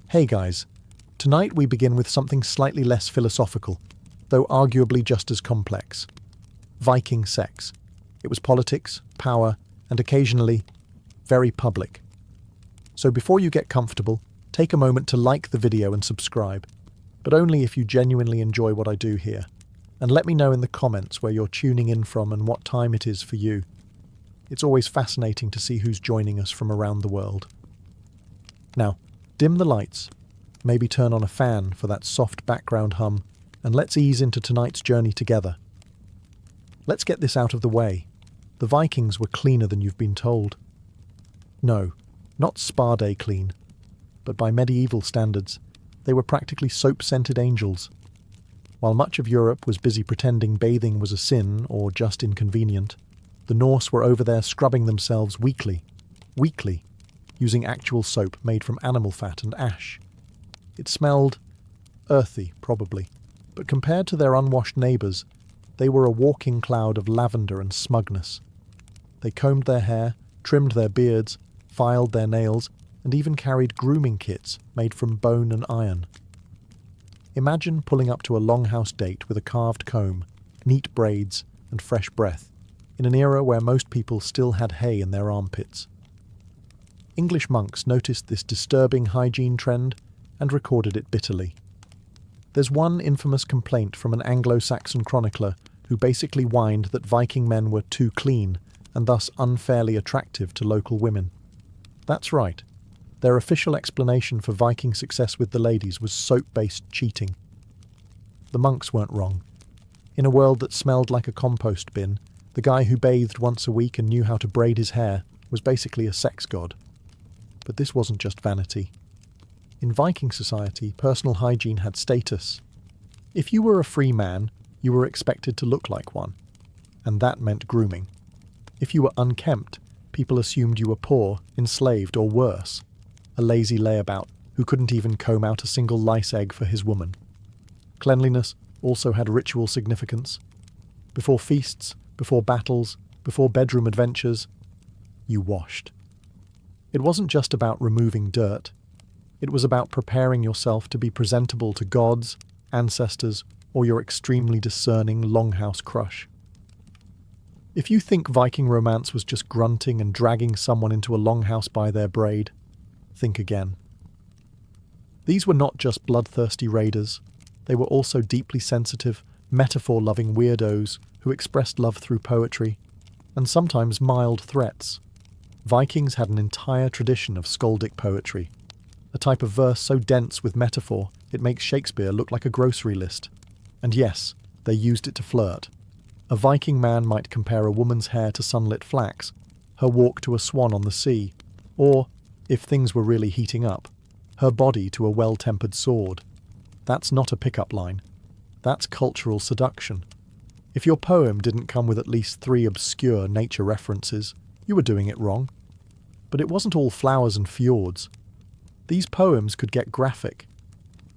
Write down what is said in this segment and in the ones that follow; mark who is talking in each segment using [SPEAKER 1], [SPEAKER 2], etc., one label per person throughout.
[SPEAKER 1] Hey guys, tonight we begin with something slightly less philosophical, though arguably just as complex. Viking sex. It was politics, power, and occasionally, very public. So before you get comfortable, take a moment to like the video and subscribe, but only if you genuinely enjoy what I do here. And let me know in the comments where you're tuning in from and what time it is for you. It's always fascinating to see who's joining us from around the world. Now, dim the lights, maybe turn on a fan for that soft background hum, and let's ease into tonight's journey together. Let's get this out of the way. The Vikings were cleaner than you've been told. No, not spa day clean, but by medieval standards, they were practically soap-scented angels. While much of Europe was busy pretending bathing was a sin or just inconvenient, the Norse were over there scrubbing themselves weekly, using actual soap made from animal fat and ash. It smelled earthy, probably, but compared to their unwashed neighbours, they were a walking cloud of lavender and smugness. They combed their hair, trimmed their beards, filed their nails, and even carried grooming kits made from bone and iron. Imagine pulling up to a longhouse date with a carved comb, neat braids, and fresh breath, in an era where most people still had hay in their armpits. English monks noticed this disturbing hygiene trend and recorded it bitterly. There's one infamous complaint from an Anglo-Saxon chronicler who basically whined that Viking men were too clean and thus unfairly attractive to local women. That's right. Their official explanation for Viking success with the ladies was soap-based cheating. The monks weren't wrong. In a world that smelled like a compost bin, the guy who bathed once a week and knew how to braid his hair was basically a sex god. But this wasn't just vanity. In Viking society, personal hygiene had status. If you were a free man, you were expected to look like one, and that meant grooming. If you were unkempt, people assumed you were poor, enslaved, or worse, a lazy layabout who couldn't even comb out a single lice egg for his woman. Cleanliness also had ritual significance. Before feasts, before battles, before bedroom adventures, you washed. It wasn't just about removing dirt. It was about preparing yourself to be presentable to gods, ancestors, or your extremely discerning longhouse crush. If you think Viking romance was just grunting and dragging someone into a longhouse by their braid, think again. These were not just bloodthirsty raiders. They were also deeply sensitive, metaphor-loving weirdos who expressed love through poetry, and sometimes mild threats. Vikings had an entire tradition of skaldic poetry, a type of verse so dense with metaphor it makes Shakespeare look like a grocery list. And yes, they used it to flirt. A Viking man might compare a woman's hair to sunlit flax, her walk to a swan on the sea, or, if things were really heating up, her body to a well-tempered sword. That's not a pickup line. That's cultural seduction. If your poem didn't come with at least 3 obscure nature references, you were doing it wrong. But it wasn't all flowers and fjords. These poems could get graphic.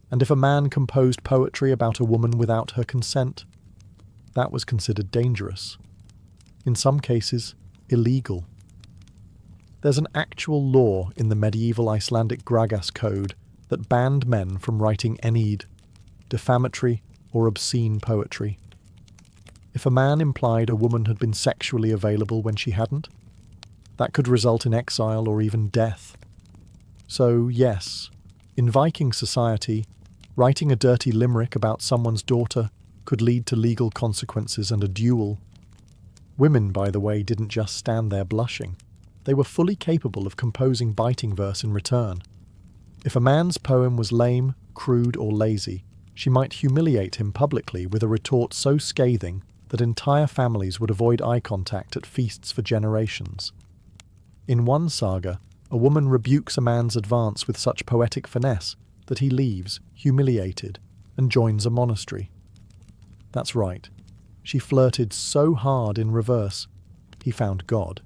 [SPEAKER 1] And if a man composed poetry about a woman without her consent, that was considered dangerous. In some cases, illegal. There's an actual law in the medieval Icelandic Gragas Code that banned men from writing enid, defamatory or obscene poetry. If a man implied a woman had been sexually available when she hadn't, that could result in exile or even death. So, yes, in Viking society, writing a dirty limerick about someone's daughter could lead to legal consequences and a duel. Women, by the way, didn't just stand there blushing. They were fully capable of composing biting verse in return. If a man's poem was lame, crude, or lazy, she might humiliate him publicly with a retort so scathing that entire families would avoid eye contact at feasts for generations. In one saga, a woman rebukes a man's advance with such poetic finesse that he leaves, humiliated, and joins a monastery. That's right. She flirted so hard in reverse, he found God.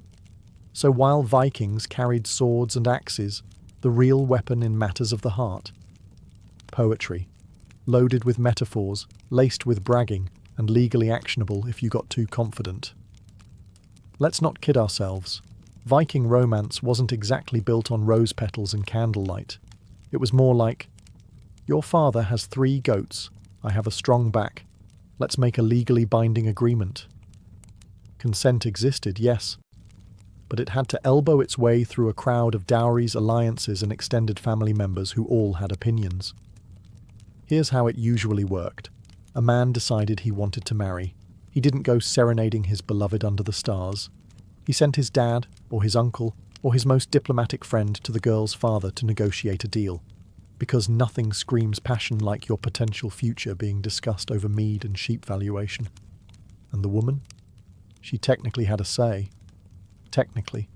[SPEAKER 1] So while Vikings carried swords and axes, the real weapon in matters of the heart, poetry, loaded with metaphors, laced with bragging, and legally actionable if you got too confident. Let's not kid ourselves. Viking romance wasn't exactly built on rose petals and candlelight. It was more like, "Your father has 3 goats. I have a strong back. Let's make a legally binding agreement." Consent existed, yes, but it had to elbow its way through a crowd of dowries, alliances, and extended family members who all had opinions. Here's how it usually worked. A man decided he wanted to marry. He didn't go serenading his beloved under the stars. He sent his dad, or his uncle, or his most diplomatic friend to the girl's father to negotiate a deal. Because nothing screams passion like your potential future being discussed over mead and sheep valuation. And the woman? She technically had a say. Technically.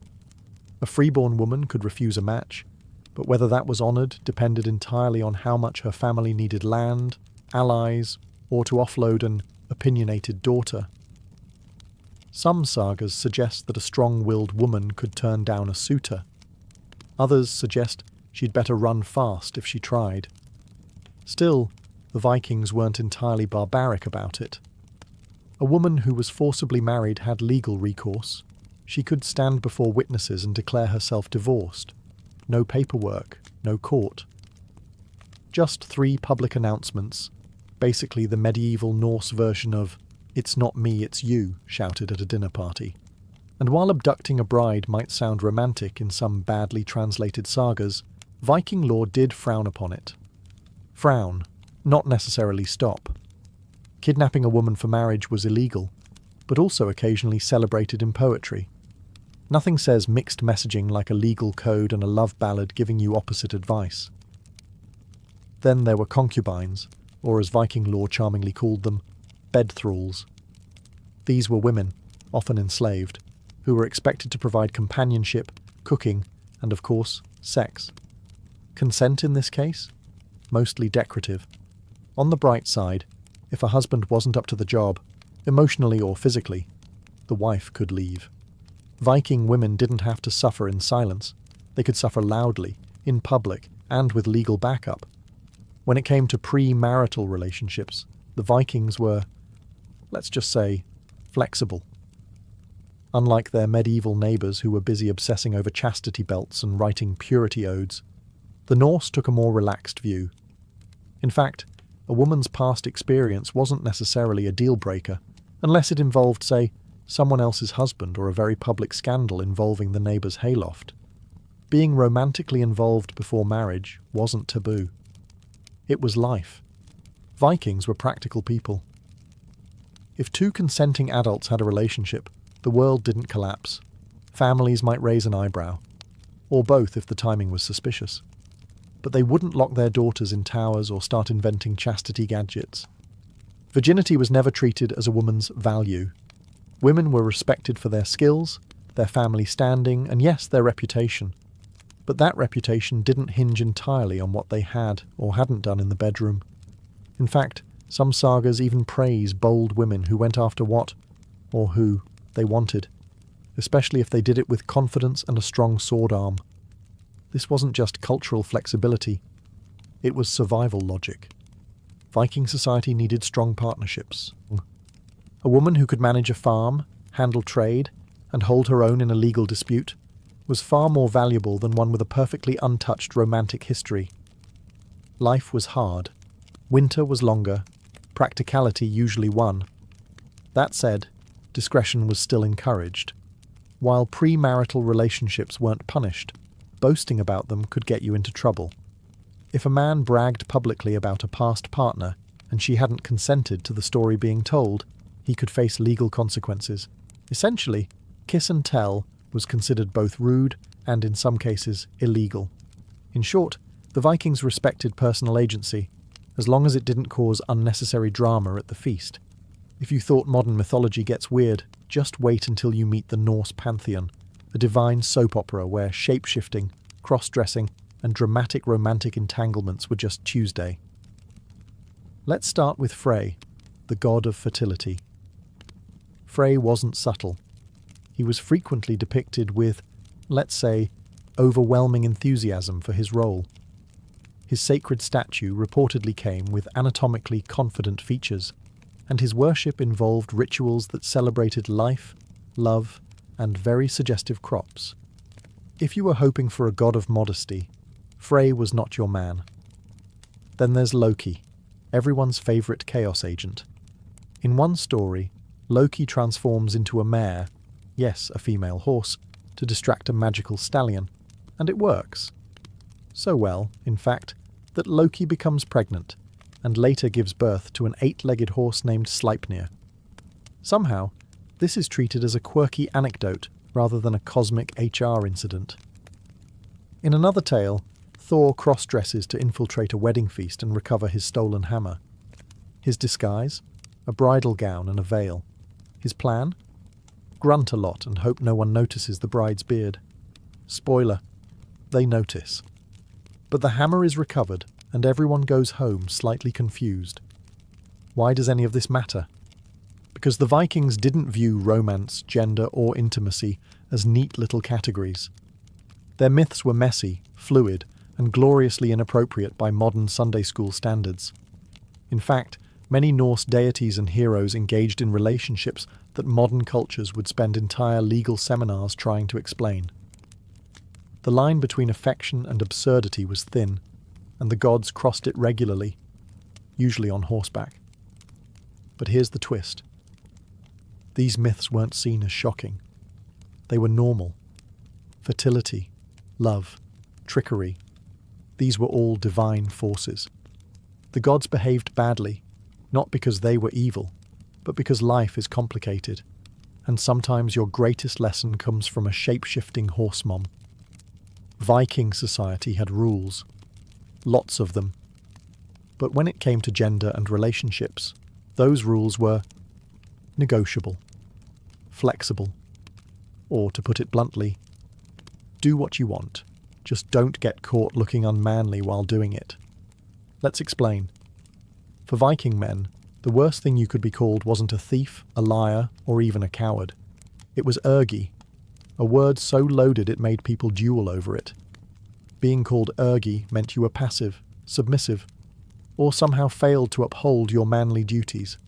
[SPEAKER 1] A freeborn woman could refuse a match, but whether that was honoured depended entirely on how much her family needed land, allies, or to offload an opinionated daughter. Some sagas suggest that a strong-willed woman could turn down a suitor. Others suggest she'd better run fast if she tried. Still, the Vikings weren't entirely barbaric about it. A woman who was forcibly married had legal recourse. She could stand before witnesses and declare herself divorced. No paperwork, no court. Just 3 public announcements, basically the medieval Norse version of "It's not me, it's you," shouted at a dinner party. And while abducting a bride might sound romantic in some badly translated sagas, Viking law did frown upon it. Frown, not necessarily stop. Kidnapping a woman for marriage was illegal, but also occasionally celebrated in poetry. Nothing says mixed messaging like a legal code and a love ballad giving you opposite advice. Then there were concubines, or as Viking law charmingly called them, bed thralls. These were women, often enslaved, who were expected to provide companionship, cooking, and of course, sex. Consent in this case? Mostly decorative. On the bright side, if a husband wasn't up to the job, emotionally or physically, the wife could leave. Viking women didn't have to suffer in silence. They could suffer loudly, in public, and with legal backup. When it came to pre-marital relationships, the Vikings were, let's just say, flexible. Unlike their medieval neighbours who were busy obsessing over chastity belts and writing purity odes, the Norse took a more relaxed view. In fact, a woman's past experience wasn't necessarily a deal-breaker, unless it involved, say, someone else's husband or a very public scandal involving the neighbour's hayloft. Being romantically involved before marriage wasn't taboo. It was life. Vikings were practical people. If 2 consenting adults had a relationship, the world didn't collapse. Families might raise an eyebrow, or both if the timing was suspicious. But they wouldn't lock their daughters in towers or start inventing chastity gadgets. Virginity was never treated as a woman's value. Women were respected for their skills, their family standing, and yes, their reputation. But that reputation didn't hinge entirely on what they had or hadn't done in the bedroom. In fact, some sagas even praise bold women who went after what, or who, they wanted, especially if they did it with confidence and a strong sword arm. This wasn't just cultural flexibility, it was survival logic. Viking society needed strong partnerships. A woman who could manage a farm, handle trade, and hold her own in a legal dispute was far more valuable than one with a perfectly untouched romantic history. Life was hard. Winter was longer. Practicality usually won. That said, discretion was still encouraged. While premarital relationships weren't punished, boasting about them could get you into trouble. If a man bragged publicly about a past partner and she hadn't consented to the story being told, he could face legal consequences. Essentially, kiss and tell was considered both rude and, in some cases, illegal. In short, the Vikings respected personal agency, as long as it didn't cause unnecessary drama at the feast. If you thought modern mythology gets weird, just wait until you meet the Norse pantheon, a divine soap opera where shape-shifting, cross-dressing, and dramatic romantic entanglements were just Tuesday. Let's start with Frey, the god of fertility. Frey wasn't subtle. He was frequently depicted with, let's say, overwhelming enthusiasm for his role. His sacred statue reportedly came with anatomically confident features, and his worship involved rituals that celebrated life, love, and very suggestive crops. If you were hoping for a god of modesty, Frey was not your man. Then there's Loki, everyone's favourite chaos agent. In one story, Loki transforms into a mare, yes, a female horse, to distract a magical stallion, and it works. So well, in fact, that Loki becomes pregnant, and later gives birth to an 8-legged horse named Sleipnir. Somehow, this is treated as a quirky anecdote rather than a cosmic HR incident. In another tale, Thor cross-dresses to infiltrate a wedding feast and recover his stolen hammer. His disguise? A bridal gown and a veil. His plan? Grunt a lot and hope no one notices the bride's beard. Spoiler, they notice. But the hammer is recovered, and everyone goes home slightly confused. Why does any of this matter? Because the Vikings didn't view romance, gender, or intimacy as neat little categories. Their myths were messy, fluid, and gloriously inappropriate by modern Sunday school standards. In fact, many Norse deities and heroes engaged in relationships that modern cultures would spend entire legal seminars trying to explain. The line between affection and absurdity was thin, and the gods crossed it regularly, usually on horseback. But here's the twist. These myths weren't seen as shocking. They were normal. Fertility, love, trickery. These were all divine forces. The gods behaved badly, not because they were evil, but because life is complicated, and sometimes your greatest lesson comes from a shape-shifting horse mom. Viking society had rules. Lots of them. But when it came to gender and relationships, those rules were negotiable, flexible, or, to put it bluntly, do what you want, just don't get caught looking unmanly while doing it. Let's explain. For Viking men, the worst thing you could be called wasn't a thief, a liar, or even a coward. It was ergi, a word so loaded it made people duel over it. Being called ergi meant you were passive, submissive, or somehow failed to uphold your manly duties,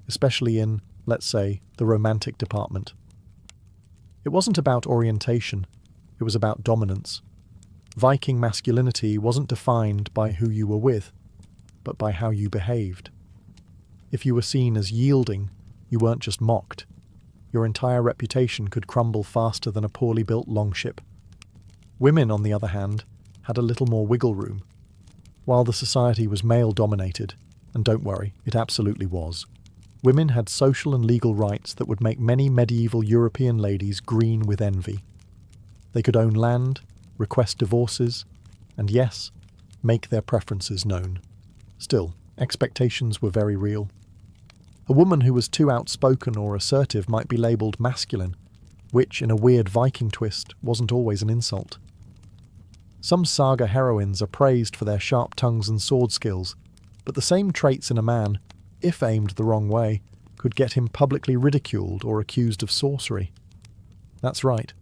[SPEAKER 1] especially in, let's say, the romantic department. It wasn't about orientation, it was about dominance. Viking masculinity wasn't defined by who you were with, but by how you behaved. If you were seen as yielding, you weren't just mocked. Your entire reputation could crumble faster than a poorly built longship. Women, on the other hand, had a little more wiggle room. While the society was male-dominated, and don't worry, it absolutely was, women had social and legal rights that would make many medieval European ladies green with envy. They could own land, request divorces, and yes, make their preferences known. Still, expectations were very real. A woman who was too outspoken or assertive might be labelled masculine, which, in a weird Viking twist, wasn't always an insult. Some saga heroines are praised for their sharp tongues and sword skills, but the same traits in a man, if aimed the wrong way, could get him publicly ridiculed or accused of sorcery. That's right.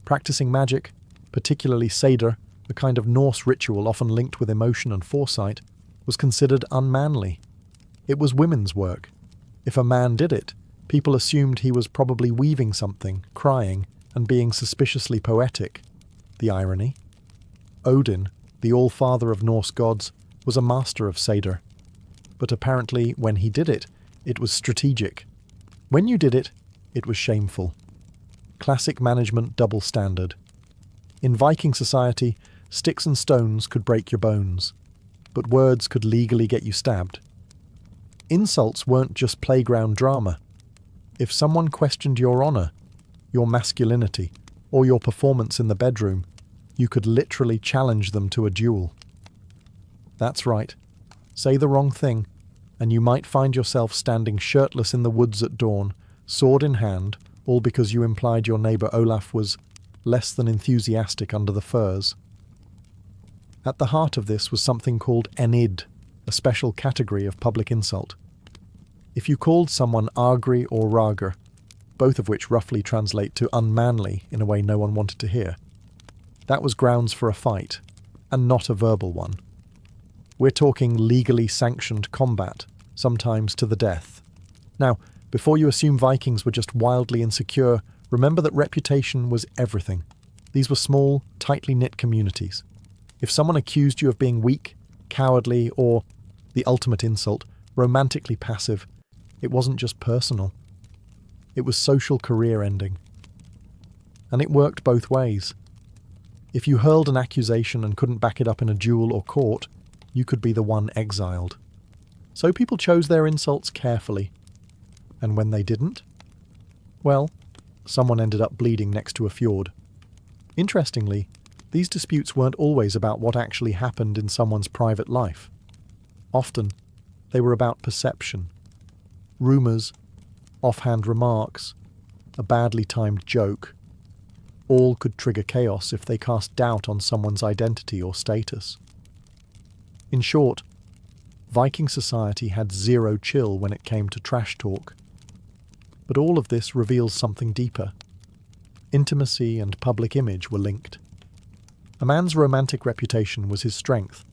[SPEAKER 1] Practicing magic, particularly Seder, a kind of Norse ritual often linked with emotion and foresight, was considered unmanly. It was women's work. If a man did it, people assumed he was probably weaving something, crying, and being suspiciously poetic. The irony? Odin, the all-father of Norse gods, was a master of Seder. But apparently, when he did it, it was strategic. When you did it, it was shameful. Classic management double standard. In Viking society, sticks and stones could break your bones, but words could legally get you stabbed. Insults weren't just playground drama. If someone questioned your honour, your masculinity, or your performance in the bedroom, you could literally challenge them to a duel. That's right. Say the wrong thing, and you might find yourself standing shirtless in the woods at dawn, sword in hand, all because you implied your neighbour Olaf was less than enthusiastic under the firs. At the heart of this was something called enid, a special category of public insult. If you called someone agri or rager, both of which roughly translate to unmanly in a way no one wanted to hear, that was grounds for a fight, and not a verbal one. We're talking legally sanctioned combat, sometimes to the death. Now, before you assume Vikings were just wildly insecure, remember that reputation was everything. These were small, tightly knit communities. If someone accused you of being weak, cowardly, or, the ultimate insult, romantically passive, it wasn't just personal. It was social career ending. And it worked both ways. If you hurled an accusation and couldn't back it up in a duel or court, you could be the one exiled. So people chose their insults carefully. And when they didn't? Well, someone ended up bleeding next to a fjord. Interestingly, these disputes weren't always about what actually happened in someone's private life. Often, they were about perception. Rumours, offhand remarks, a badly timed joke. All could trigger chaos if they cast doubt on someone's identity or status. In short, Viking society had zero chill when it came to trash talk. But all of this reveals something deeper. Intimacy and public image were linked. A man's romantic reputation was his strength.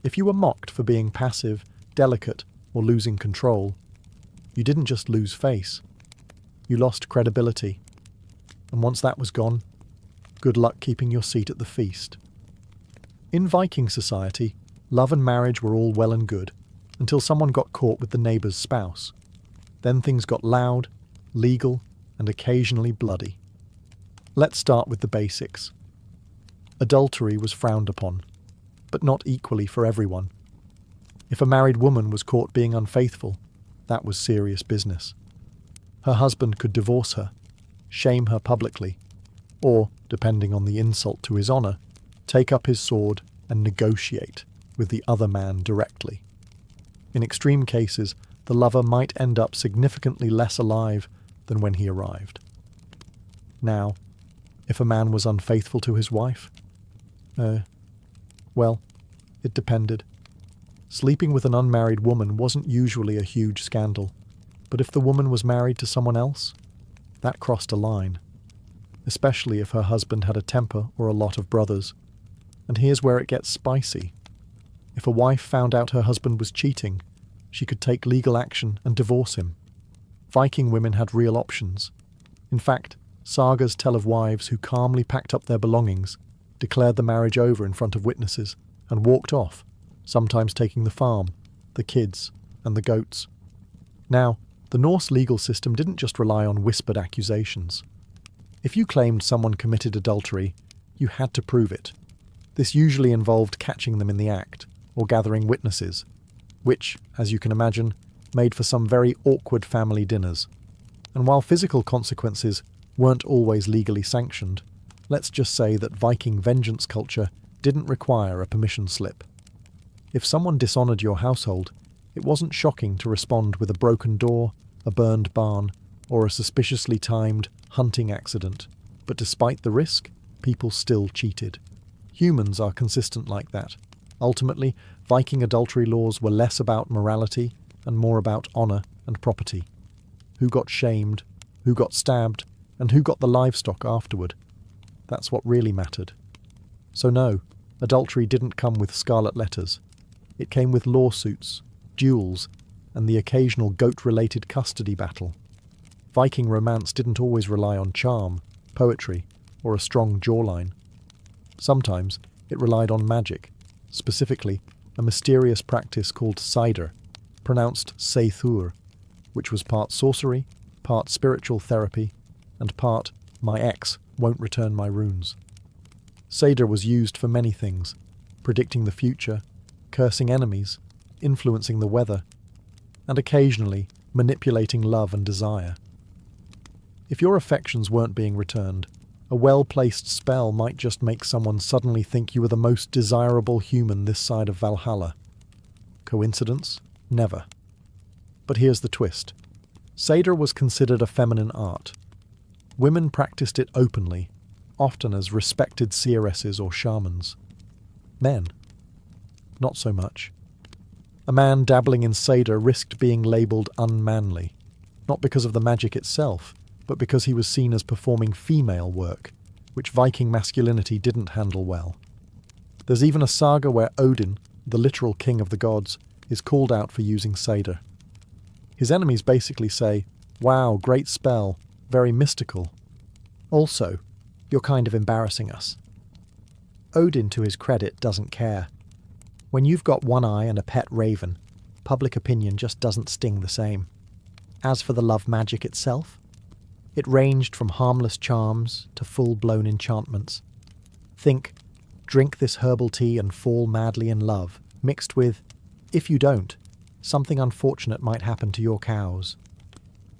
[SPEAKER 1] If you were mocked for being passive, delicate, or losing control, you didn't just lose face. You lost credibility. And once that was gone, good luck keeping your seat at the feast. In Viking society, love and marriage were all well and good, until someone got caught with the neighbour's spouse. Then things got loud, legal, and occasionally bloody. Let's start with the basics. Adultery was frowned upon, but not equally for everyone. If a married woman was caught being unfaithful, that was serious business. Her husband could divorce her, shame her publicly, or, depending on the insult to his honour, take up his sword and negotiate with the other man directly. In extreme cases, the lover might end up significantly less alive than when he arrived. Now, if a man was unfaithful to his wife, well, it depended. Sleeping with an unmarried woman wasn't usually a huge scandal, but if the woman was married to someone else, that crossed a line, especially if her husband had a temper or a lot of brothers. And here's where it gets spicy. If a wife found out her husband was cheating, she could take legal action and divorce him. Viking women had real options. In fact, sagas tell of wives who calmly packed up their belongings, declared the marriage over in front of witnesses, and walked off, sometimes taking the farm, the kids, and the goats. Now, the Norse legal system didn't just rely on whispered accusations. If you claimed someone committed adultery, you had to prove it. This usually involved catching them in the act, or gathering witnesses, which, as you can imagine, made for some very awkward family dinners. And while physical consequences weren't always legally sanctioned, let's just say that Viking vengeance culture didn't require a permission slip. If someone dishonoured your household, it wasn't shocking to respond with a broken door, a burned barn, or a suspiciously timed hunting accident. But despite the risk, people still cheated. Humans are consistent like that. Ultimately, Viking adultery laws were less about morality and more about honour and property. Who got shamed, who got stabbed, and who got the livestock afterward. That's what really mattered. So no, adultery didn't come with scarlet letters. It came with lawsuits, duels, and the occasional goat-related custody battle. Viking romance didn't always rely on charm, poetry, or a strong jawline. Sometimes it relied on magic, specifically a mysterious practice called cider, pronounced seithur, which was part sorcery, part spiritual therapy, and part my ex won't return my runes. Cider was used for many things, predicting the future, cursing enemies, influencing the weather, and occasionally manipulating love and desire. If your affections weren't being returned, a well-placed spell might just make someone suddenly think you were the most desirable human this side of Valhalla. Coincidence? Never. But here's the twist. Cider was considered a feminine art. Women practiced it openly, often as respected seeresses or shamans. Men? Not so much. A man dabbling in cider risked being labelled unmanly, not because of the magic itself, but because he was seen as performing female work, which Viking masculinity didn't handle well. There's even a saga where Odin, the literal king of the gods, is called out for using cider. His enemies basically say, "Wow, great spell, very mystical. Also, you're kind of embarrassing us." Odin, to his credit, doesn't care. When you've got one eye and a pet raven, public opinion just doesn't sting the same. As for the love magic itself, it ranged from harmless charms to full-blown enchantments. Think, drink this herbal tea and fall madly in love, mixed with, if you don't, something unfortunate might happen to your cows.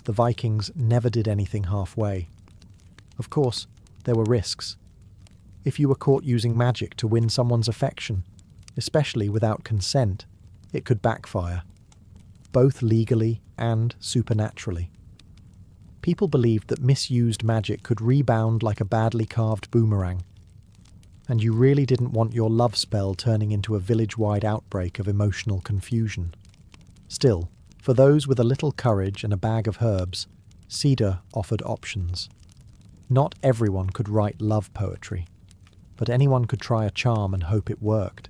[SPEAKER 1] The Vikings never did anything halfway. Of course, there were risks. If you were caught using magic to win someone's affection, especially without consent, it could backfire, both legally and supernaturally. People believed that misused magic could rebound like a badly carved boomerang, and you really didn't want your love spell turning into a village-wide outbreak of emotional confusion. Still, for those with a little courage and a bag of herbs, Cedar offered options. Not everyone could write love poetry, but anyone could try a charm and hope it worked.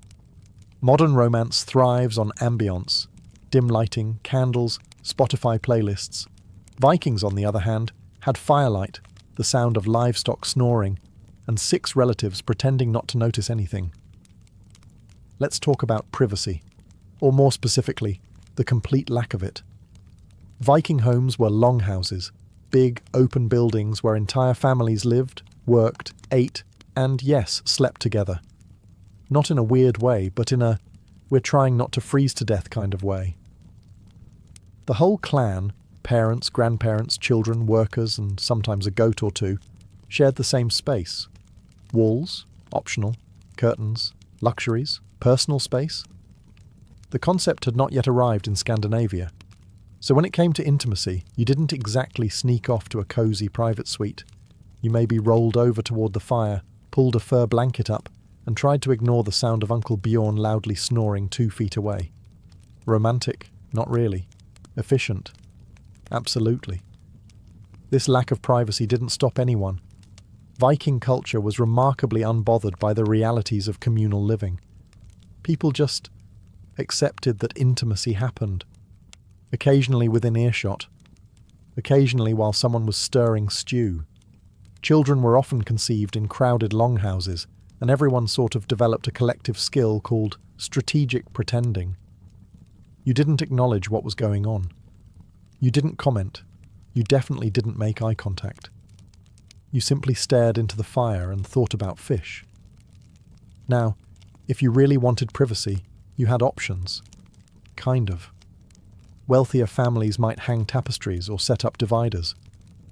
[SPEAKER 1] Modern romance thrives on ambience, dim lighting, candles, Spotify playlists. Vikings, on the other hand, had firelight, the sound of livestock snoring, and 6 relatives pretending not to notice anything. Let's talk about privacy, or more specifically, the complete lack of it. Viking homes were longhouses, big, open buildings where entire families lived, worked, ate, and, yes, slept together. Not in a weird way, but in a we're trying not to freeze to death kind of way. The whole clan, parents, grandparents, children, workers, and sometimes a goat or two, shared the same space. Walls, optional, curtains, luxuries, personal space. The concept had not yet arrived in Scandinavia, so when it came to intimacy, you didn't exactly sneak off to a cosy private suite. You maybe rolled over toward the fire, pulled a fur blanket up, and tried to ignore the sound of Uncle Bjorn loudly snoring 2 feet away. Romantic? Not really. Efficient? Absolutely. This lack of privacy didn't stop anyone. Viking culture was remarkably unbothered by the realities of communal living. People just accepted that intimacy happened. Occasionally within earshot. Occasionally while someone was stirring stew. Children were often conceived in crowded longhouses, and everyone sort of developed a collective skill called strategic pretending. You didn't acknowledge what was going on. You didn't comment. You definitely didn't make eye contact. You simply stared into the fire and thought about fish. Now, if you really wanted privacy, you had options. Kind of. Wealthier families might hang tapestries or set up dividers,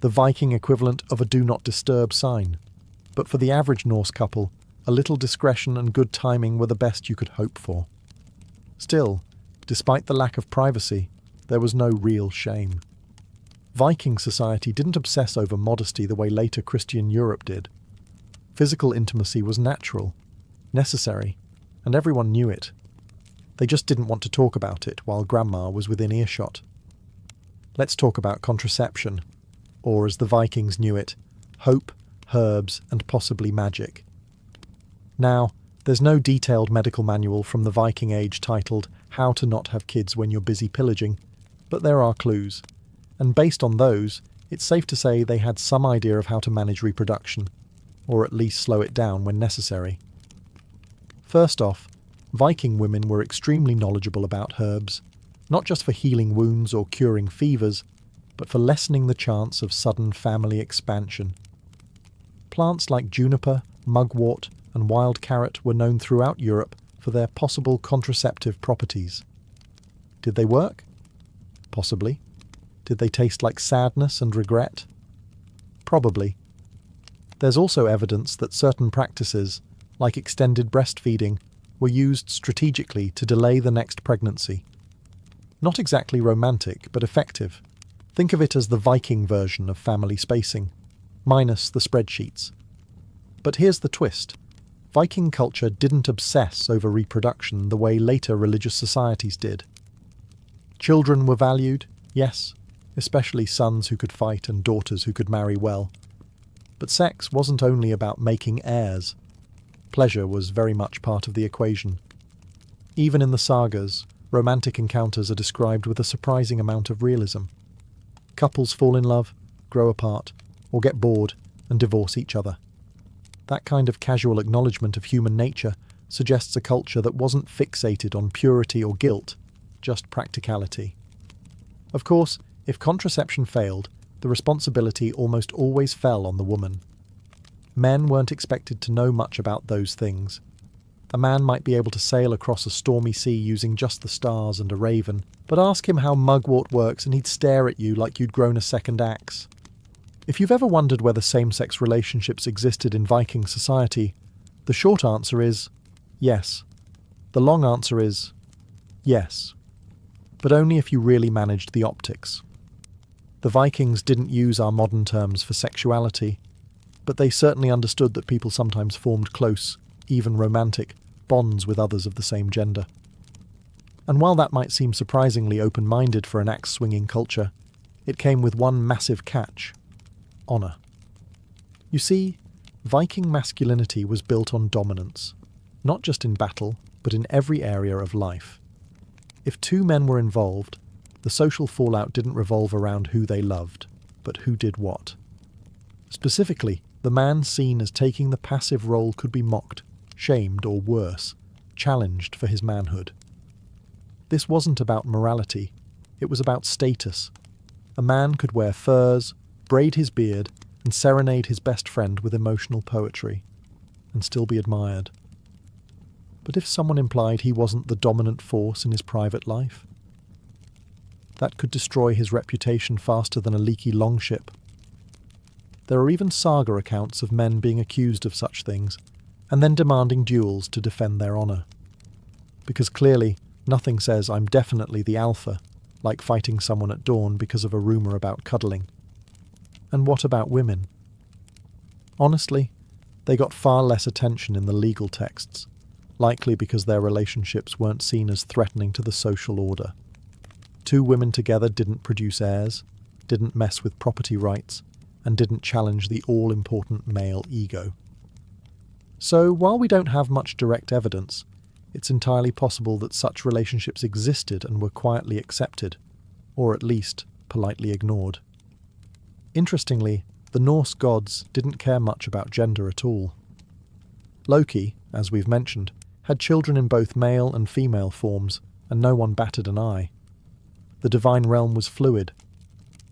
[SPEAKER 1] the Viking equivalent of a do not disturb sign. But for the average Norse couple, a little discretion and good timing were the best you could hope for. Still, despite the lack of privacy, there was no real shame. Viking society didn't obsess over modesty the way later Christian Europe did. Physical intimacy was natural, necessary, and everyone knew it. They just didn't want to talk about it while grandma was within earshot. Let's talk about contraception, or as the Vikings knew it, hope, herbs, and possibly magic. Now, there's no detailed medical manual from the Viking Age titled How to Not Have Kids When You're Busy Pillaging, but there are clues. And based on those, it's safe to say they had some idea of how to manage reproduction, or at least slow it down when necessary. First off, Viking women were extremely knowledgeable about herbs, not just for healing wounds or curing fevers, but for lessening the chance of sudden family expansion. Plants like juniper, mugwort, and wild carrot were known throughout Europe for their possible contraceptive properties. Did they work? Possibly. Did they taste like sadness and regret? Probably. There's also evidence that certain practices, like extended breastfeeding, were used strategically to delay the next pregnancy. Not exactly romantic, but effective. Think of it as the Viking version of family spacing, minus the spreadsheets. But here's the twist. Viking culture didn't obsess over reproduction the way later religious societies did. Children were valued, yes, especially sons who could fight and daughters who could marry well. But sex wasn't only about making heirs. Pleasure was very much part of the equation. Even in the sagas, romantic encounters are described with a surprising amount of realism. Couples fall in love, grow apart, or get bored and divorce each other. That kind of casual acknowledgement of human nature suggests a culture that wasn't fixated on purity or guilt, just practicality. Of course, if contraception failed, the responsibility almost always fell on the woman. Men weren't expected to know much about those things. A man might be able to sail across a stormy sea using just the stars and a raven, but ask him how mugwort works and he'd stare at you like you'd grown a second axe. If you've ever wondered whether same-sex relationships existed in Viking society, the short answer is yes. The long answer is yes. But only if you really managed the optics. The Vikings didn't use our modern terms for sexuality, but they certainly understood that people sometimes formed close, even romantic, bonds with others of the same gender. And while that might seem surprisingly open-minded for an axe-swinging culture, it came with one massive catch: honour. You see, Viking masculinity was built on dominance, not just in battle, but in every area of life. If two men were involved, the social fallout didn't revolve around who they loved, but who did what. Specifically, the man seen as taking the passive role could be mocked, shamed, or worse, challenged for his manhood. This wasn't about morality, it was about status. A man could wear furs, braid his beard, and serenade his best friend with emotional poetry, and still be admired. But if someone implied he wasn't the dominant force in his private life, that could destroy his reputation faster than a leaky longship. There are even saga accounts of men being accused of such things, and then demanding duels to defend their honour. Because clearly, nothing says I'm definitely the alpha, like fighting someone at dawn because of a rumour about cuddling. And what about women? Honestly, they got far less attention in the legal texts, likely because their relationships weren't seen as threatening to the social order. Two women together didn't produce heirs, didn't mess with property rights, and didn't challenge the all-important male ego. So, while we don't have much direct evidence, it's entirely possible that such relationships existed and were quietly accepted, or at least politely ignored. Interestingly, the Norse gods didn't care much about gender at all. Loki, as we've mentioned, had children in both male and female forms, and no one batted an eye. The divine realm was fluid.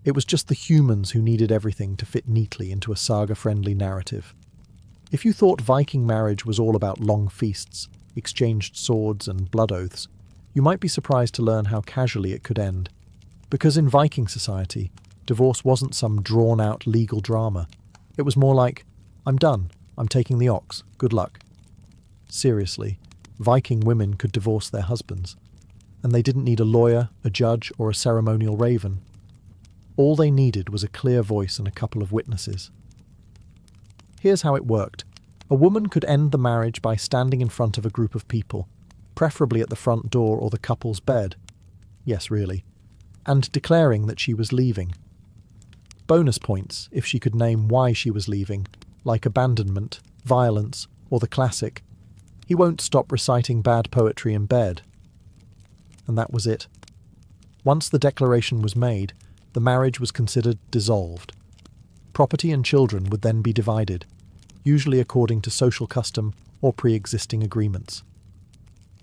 [SPEAKER 1] It was just the humans who needed everything to fit neatly into a saga-friendly narrative. If you thought Viking marriage was all about long feasts, exchanged swords and blood oaths, you might be surprised to learn how casually it could end. Because in Viking society, divorce wasn't some drawn-out legal drama. It was more like, I'm done, I'm taking the ox, good luck. Seriously, Viking women could divorce their husbands, and they didn't need a lawyer, a judge, or a ceremonial raven. All they needed was a clear voice and a couple of witnesses. Here's how it worked. A woman could end the marriage by standing in front of a group of people, preferably at the front door or the couple's bed. Yes, really. And declaring that she was leaving. Bonus points if she could name why she was leaving, like abandonment, violence, or the classic, "He won't stop reciting bad poetry in bed." And that was it. Once the declaration was made, the marriage was considered dissolved. Property and children would then be divided, usually according to social custom or pre-existing agreements.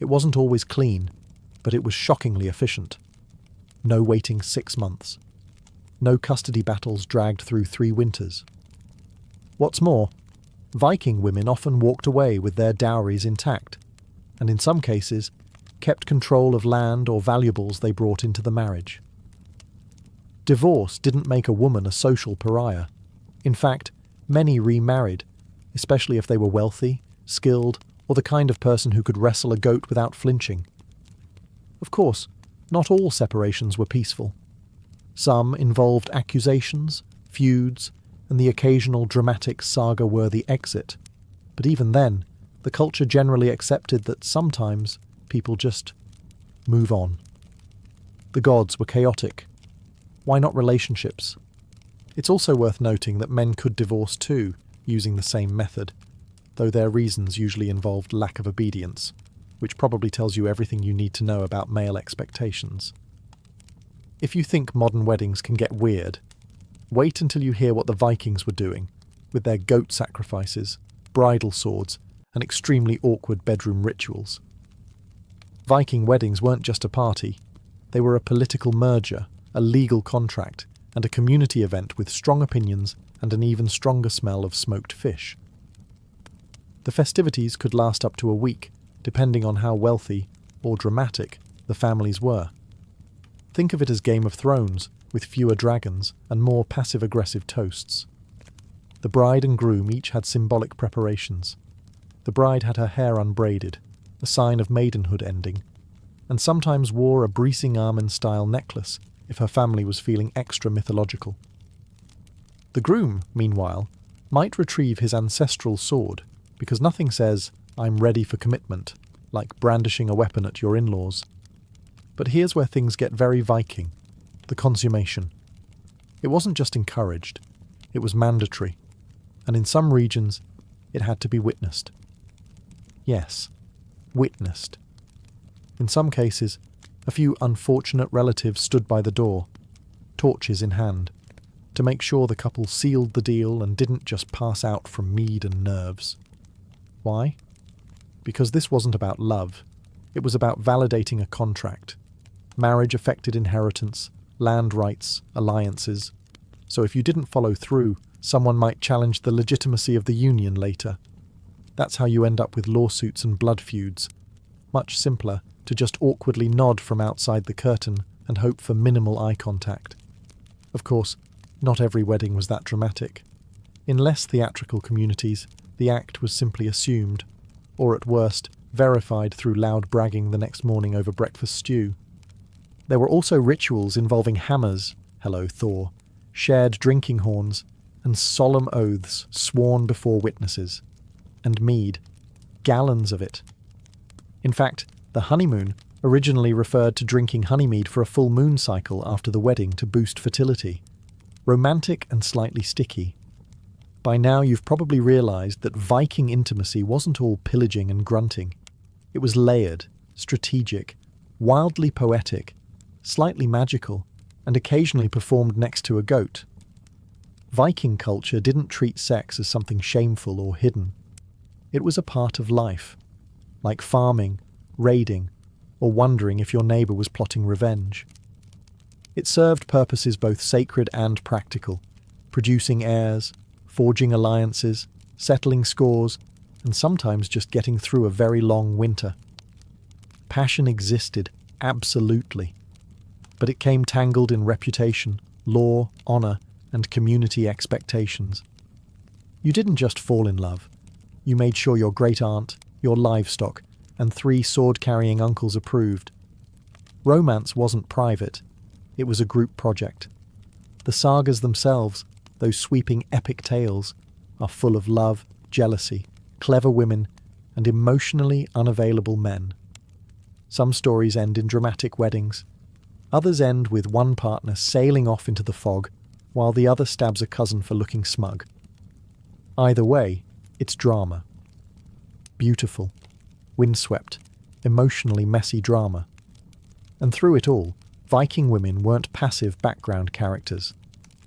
[SPEAKER 1] It wasn't always clean, but it was shockingly efficient. No waiting 6 months. No custody battles dragged through 3 winters. What's more, Viking women often walked away with their dowries intact, and in some cases, kept control of land or valuables they brought into the marriage. Divorce didn't make a woman a social pariah. In fact, many remarried, especially if they were wealthy, skilled, or the kind of person who could wrestle a goat without flinching. Of course, not all separations were peaceful. Some involved accusations, feuds, and the occasional dramatic saga-worthy exit. But even then, the culture generally accepted that sometimes people just move on. The gods were chaotic. Why not relationships? It's also worth noting that men could divorce too, using the same method, though their reasons usually involved lack of obedience, which probably tells you everything you need to know about male expectations. If you think modern weddings can get weird, wait until you hear what the Vikings were doing, with their goat sacrifices, bridal swords, and extremely awkward bedroom rituals. Viking weddings weren't just a party, they were a political merger, a legal contract, and a community event with strong opinions and an even stronger smell of smoked fish. The festivities could last up to a week, depending on how wealthy or dramatic the families were. Think of it as Game of Thrones, with fewer dragons and more passive-aggressive toasts. The bride and groom each had symbolic preparations. The bride had her hair unbraided, a sign of maidenhood ending, and sometimes wore a Breesing Armin-style necklace if her family was feeling extra mythological. The groom, meanwhile, might retrieve his ancestral sword, because nothing says, "I'm ready for commitment," like brandishing a weapon at your in-laws. But here's where things get very Viking: the consummation. It wasn't just encouraged, it was mandatory, and in some regions, it had to be witnessed. Yes, witnessed. In some cases, a few unfortunate relatives stood by the door, torches in hand, to make sure the couple sealed the deal and didn't just pass out from mead and nerves. Why? Because this wasn't about love, it was about validating a contract. Marriage affected inheritance, land rights, alliances. So if you didn't follow through, someone might challenge the legitimacy of the union later. That's how you end up with lawsuits and blood feuds. Much simpler to just awkwardly nod from outside the curtain and hope for minimal eye contact. Of course, not every wedding was that dramatic. In less theatrical communities, the act was simply assumed, or at worst, verified through loud bragging the next morning over breakfast stew. There were also rituals involving hammers, hello Thor, shared drinking horns, and solemn oaths sworn before witnesses. And mead, gallons of it. In fact, the honeymoon originally referred to drinking honeymead for a full moon cycle after the wedding to boost fertility. Romantic and slightly sticky. By now you've probably realised that Viking intimacy wasn't all pillaging and grunting. It was layered, strategic, wildly poetic, slightly magical, and occasionally performed next to a goat. Viking culture didn't treat sex as something shameful or hidden. It was a part of life, like farming, raiding, or wondering if your neighbour was plotting revenge. It served purposes both sacred and practical, producing heirs, forging alliances, settling scores, and sometimes just getting through a very long winter. Passion existed, absolutely, but it came tangled in reputation, law, honour, and community expectations. You didn't just fall in love. You made sure your great-aunt, your livestock, and 3 sword-carrying uncles approved. Romance wasn't private. It was a group project. The sagas themselves, those sweeping epic tales, are full of love, jealousy, clever women, and emotionally unavailable men. Some stories end in dramatic weddings. Others end with one partner sailing off into the fog, while the other stabs a cousin for looking smug. Either way, it's drama. Beautiful, windswept, emotionally messy drama. And through it all, Viking women weren't passive background characters.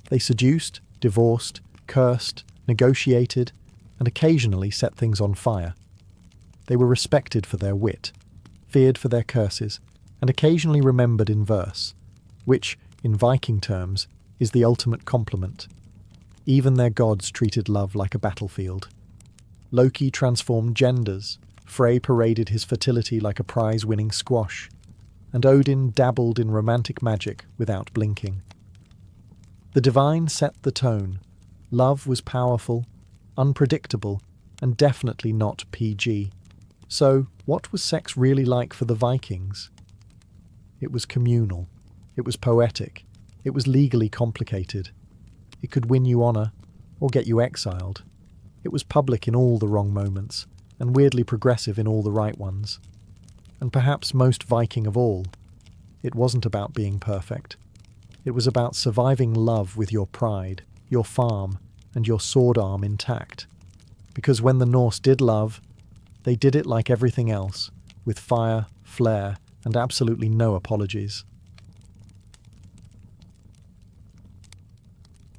[SPEAKER 1] They seduced, divorced, cursed, negotiated, and occasionally set things on fire. They were respected for their wit, feared for their curses, and occasionally remembered in verse, which, in Viking terms, is the ultimate compliment. Even their gods treated love like a battlefield. Loki transformed genders, Frey paraded his fertility like a prize-winning squash, and Odin dabbled in romantic magic without blinking. The divine set the tone. Love was powerful, unpredictable, and definitely not PG. So, what was sex really like for the Vikings? It was communal. It was poetic. It was legally complicated. It could win you honour, or get you exiled. It was public in all the wrong moments, and weirdly progressive in all the right ones. And perhaps most Viking of all, it wasn't about being perfect. It was about surviving love with your pride, your farm, and your sword arm intact. Because when the Norse did love, they did it like everything else, with fire, flair, and absolutely no apologies.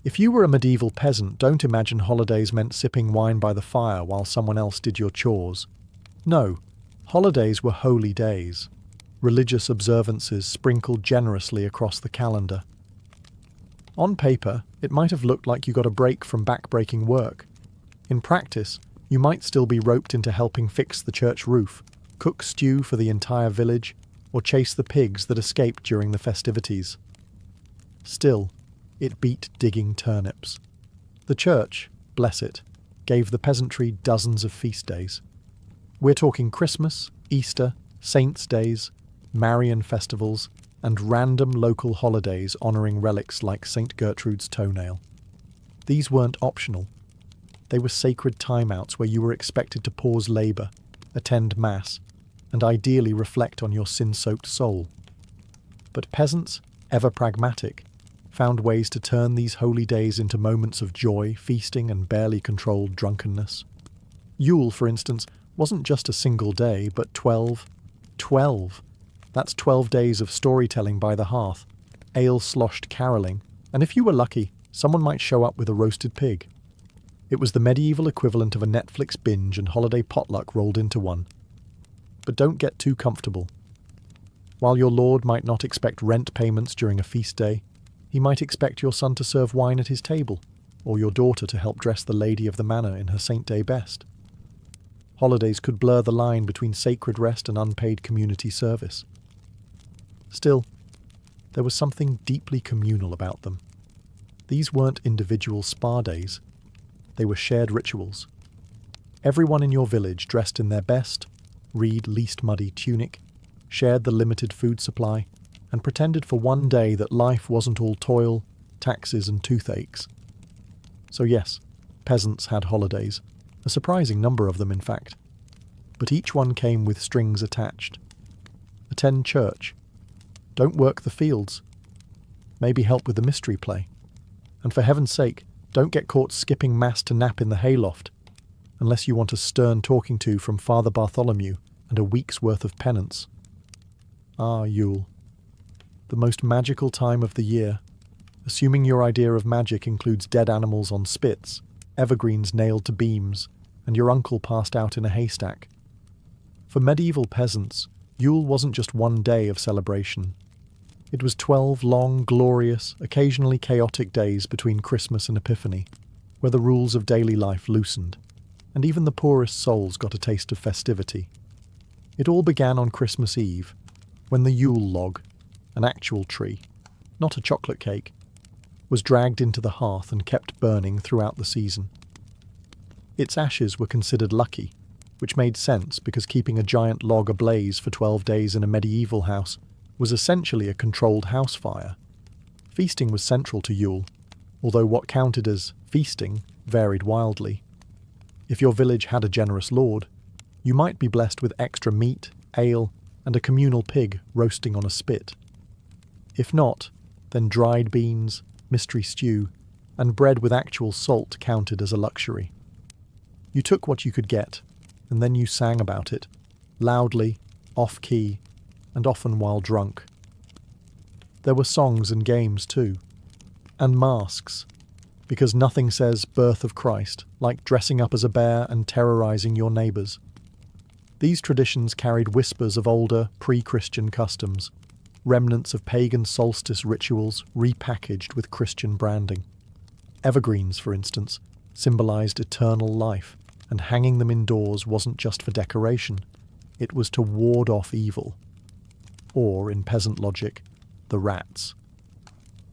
[SPEAKER 1] If you were a medieval peasant, don't imagine holidays meant sipping wine by the fire while someone else did your chores. No, holidays were holy days, religious observances sprinkled generously across the calendar. On paper, it might have looked like you got a break from back-breaking work. In practice, you might still be roped into helping fix the church roof, cook stew for the entire village, or chase the pigs that escaped during the festivities. Still, it beat digging turnips. The church, bless it, gave the peasantry dozens of feast days. We're talking Christmas, Easter, Saints' Days, Marian festivals, and random local holidays honouring relics like St. Gertrude's toenail. These weren't optional. They were sacred timeouts where you were expected to pause labour, attend Mass, and ideally reflect on your sin-soaked soul. But peasants, ever pragmatic, found ways to turn these holy days into moments of joy, feasting, and barely controlled drunkenness. Yule, for instance, wasn't just a single day, but 12. That's 12 days of storytelling by the hearth, ale-sloshed caroling, and if you were lucky, someone might show up with a roasted pig. It was the medieval equivalent of a Netflix binge and holiday potluck rolled into one. But don't get too comfortable. While your lord might not expect rent payments during a feast day, he might expect your son to serve wine at his table, or your daughter to help dress the lady of the manor in her Saint Day best. Holidays could blur the line between sacred rest and unpaid community service. Still, there was something deeply communal about them. These weren't individual spa days. They were shared rituals. Everyone in your village dressed in their best, reed least muddy tunic, shared the limited food supply, and pretended for one day that life wasn't all toil, taxes, and toothaches. So yes, peasants had holidays, a surprising number of them in fact. But each one came with strings attached. Attend church. Don't work the fields. Maybe help with the mystery play. And for heaven's sake, don't get caught skipping Mass to nap in the hayloft, unless you want a stern talking to from Father Bartholomew and a week's worth of penance. Ah, Yule. The most magical time of the year, assuming your idea of magic includes dead animals on spits, evergreens nailed to beams, and your uncle passed out in a haystack. For medieval peasants, Yule wasn't just one day of celebration. It was 12 long, glorious, occasionally chaotic days between Christmas and Epiphany, where the rules of daily life loosened, and even the poorest souls got a taste of festivity. It all began on Christmas Eve, when the Yule log, an actual tree, not a chocolate cake, was dragged into the hearth and kept burning throughout the season. Its ashes were considered lucky, which made sense because keeping a giant log ablaze for 12 days in a medieval house was essentially a controlled house fire. Feasting was central to Yule, although what counted as feasting varied wildly. If your village had a generous lord, you might be blessed with extra meat, ale, and a communal pig roasting on a spit. If not, then dried beans, mystery stew, and bread with actual salt counted as a luxury. You took what you could get, and then you sang about it, loudly, off-key, and often while drunk. There were songs and games too, and masks, because nothing says birth of Christ like dressing up as a bear and terrorizing your neighbours. These traditions carried whispers of older, pre-Christian customs, remnants of pagan solstice rituals repackaged with Christian branding. Evergreens, for instance, symbolised eternal life, and hanging them indoors wasn't just for decoration, it was to ward off evil. Or, in peasant logic, the rats.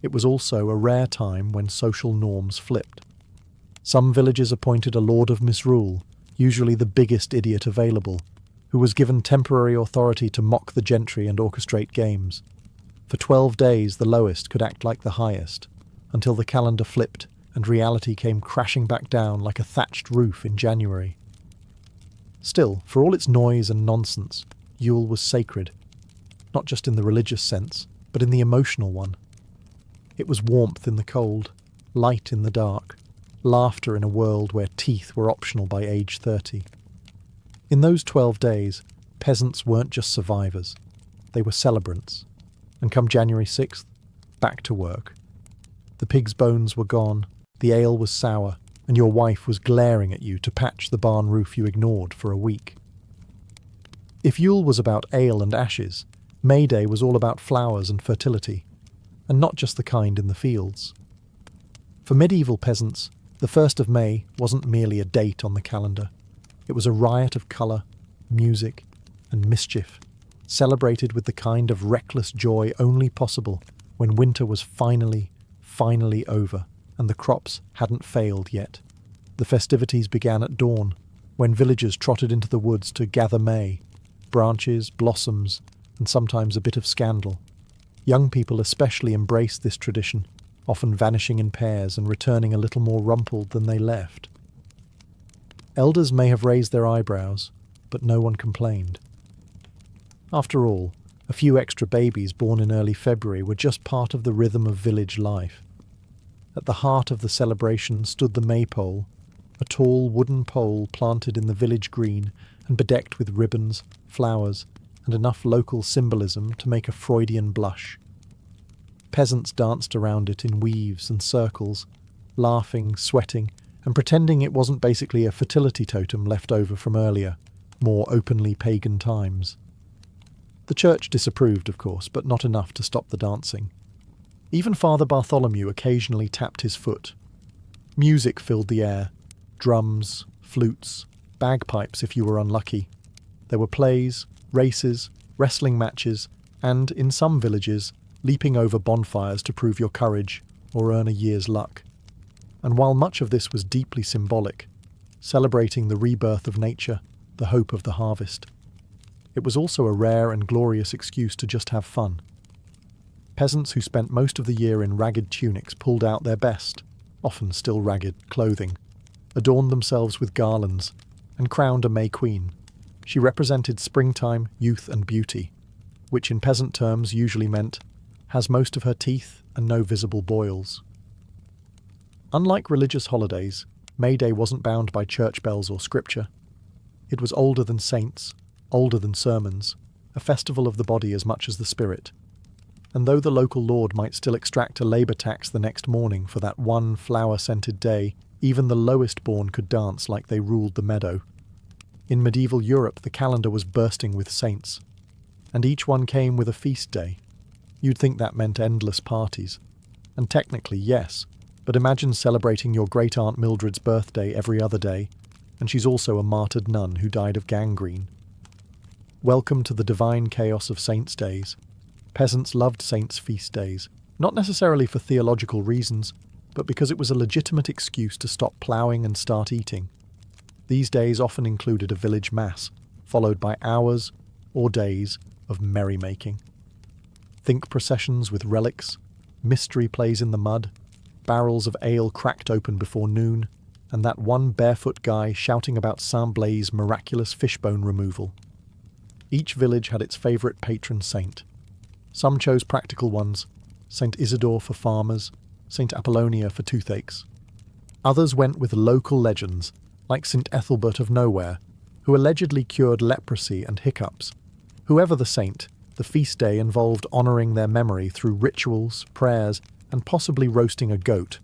[SPEAKER 1] It was also a rare time when social norms flipped. Some villages appointed a lord of misrule, usually the biggest idiot available, who was given temporary authority to mock the gentry and orchestrate games. For 12 days the lowest could act like the highest, until the calendar flipped and reality came crashing back down like a thatched roof in January. Still, for all its noise and nonsense, Yule was sacred. Not just in the religious sense, but in the emotional one. It was warmth in the cold, light in the dark, laughter in a world where teeth were optional by age 30. In those 12 days, peasants weren't just survivors, they were celebrants. And come January 6th, back to work. The pig's bones were gone, the ale was sour, and your wife was glaring at you to patch the barn roof you ignored for a week. If Yule was about ale and ashes, May Day was all about flowers and fertility, and not just the kind in the fields. For medieval peasants, the 1st of May wasn't merely a date on the calendar. It was a riot of colour, music, and mischief, celebrated with the kind of reckless joy only possible when winter was finally over and the crops hadn't failed yet. The festivities began at dawn, when villagers trotted into the woods to gather May, branches, blossoms, and sometimes a bit of scandal. Young people especially embraced this tradition, often vanishing in pairs and returning a little more rumpled than they left. Elders may have raised their eyebrows, but no one complained. After all, a few extra babies born in early February were just part of the rhythm of village life. At the heart of the celebration stood the maypole, a tall wooden pole planted in the village green and bedecked with ribbons, flowers, and enough local symbolism to make a Freudian blush. Peasants danced around it in weaves and circles, laughing, sweating, and pretending it wasn't basically a fertility totem left over from earlier, more openly pagan times. The church disapproved, of course, but not enough to stop the dancing. Even Father Bartholomew occasionally tapped his foot. Music filled the air, drums, flutes, bagpipes if you were unlucky. There were plays, races, wrestling matches, and, in some villages, leaping over bonfires to prove your courage or earn a year's luck. And while much of this was deeply symbolic, celebrating the rebirth of nature, the hope of the harvest, it was also a rare and glorious excuse to just have fun. Peasants who spent most of the year in ragged tunics pulled out their best, often still ragged, clothing, adorned themselves with garlands, and crowned a May Queen. She represented springtime, youth and beauty, which in peasant terms usually meant has most of her teeth and no visible boils. Unlike religious holidays, May Day wasn't bound by church bells or scripture. It was older than saints, older than sermons, a festival of the body as much as the spirit. And though the local lord might still extract a labour tax the next morning for that one flower-scented day, even the lowest born could dance like they ruled the meadow. In medieval Europe, the calendar was bursting with saints, and each one came with a feast day. You'd think that meant endless parties. And technically, yes, but imagine celebrating your great-aunt Mildred's birthday every other day, and she's also a martyred nun who died of gangrene. Welcome to the divine chaos of saints' days. Peasants loved saints' feast days, not necessarily for theological reasons, but because it was a legitimate excuse to stop ploughing and start eating. These days often included a village mass, followed by hours or days of merrymaking. Think processions with relics, mystery plays in the mud, barrels of ale cracked open before noon, and that one barefoot guy shouting about Saint Blaise' miraculous fishbone removal. Each village had its favourite patron saint. Some chose practical ones, St. Isidore for farmers, St. Apollonia for toothaches. Others went with local legends, like St. Ethelbert of Nowhere, who allegedly cured leprosy and hiccups. Whoever the saint, the feast day involved honouring their memory through rituals, prayers, and possibly roasting a goat.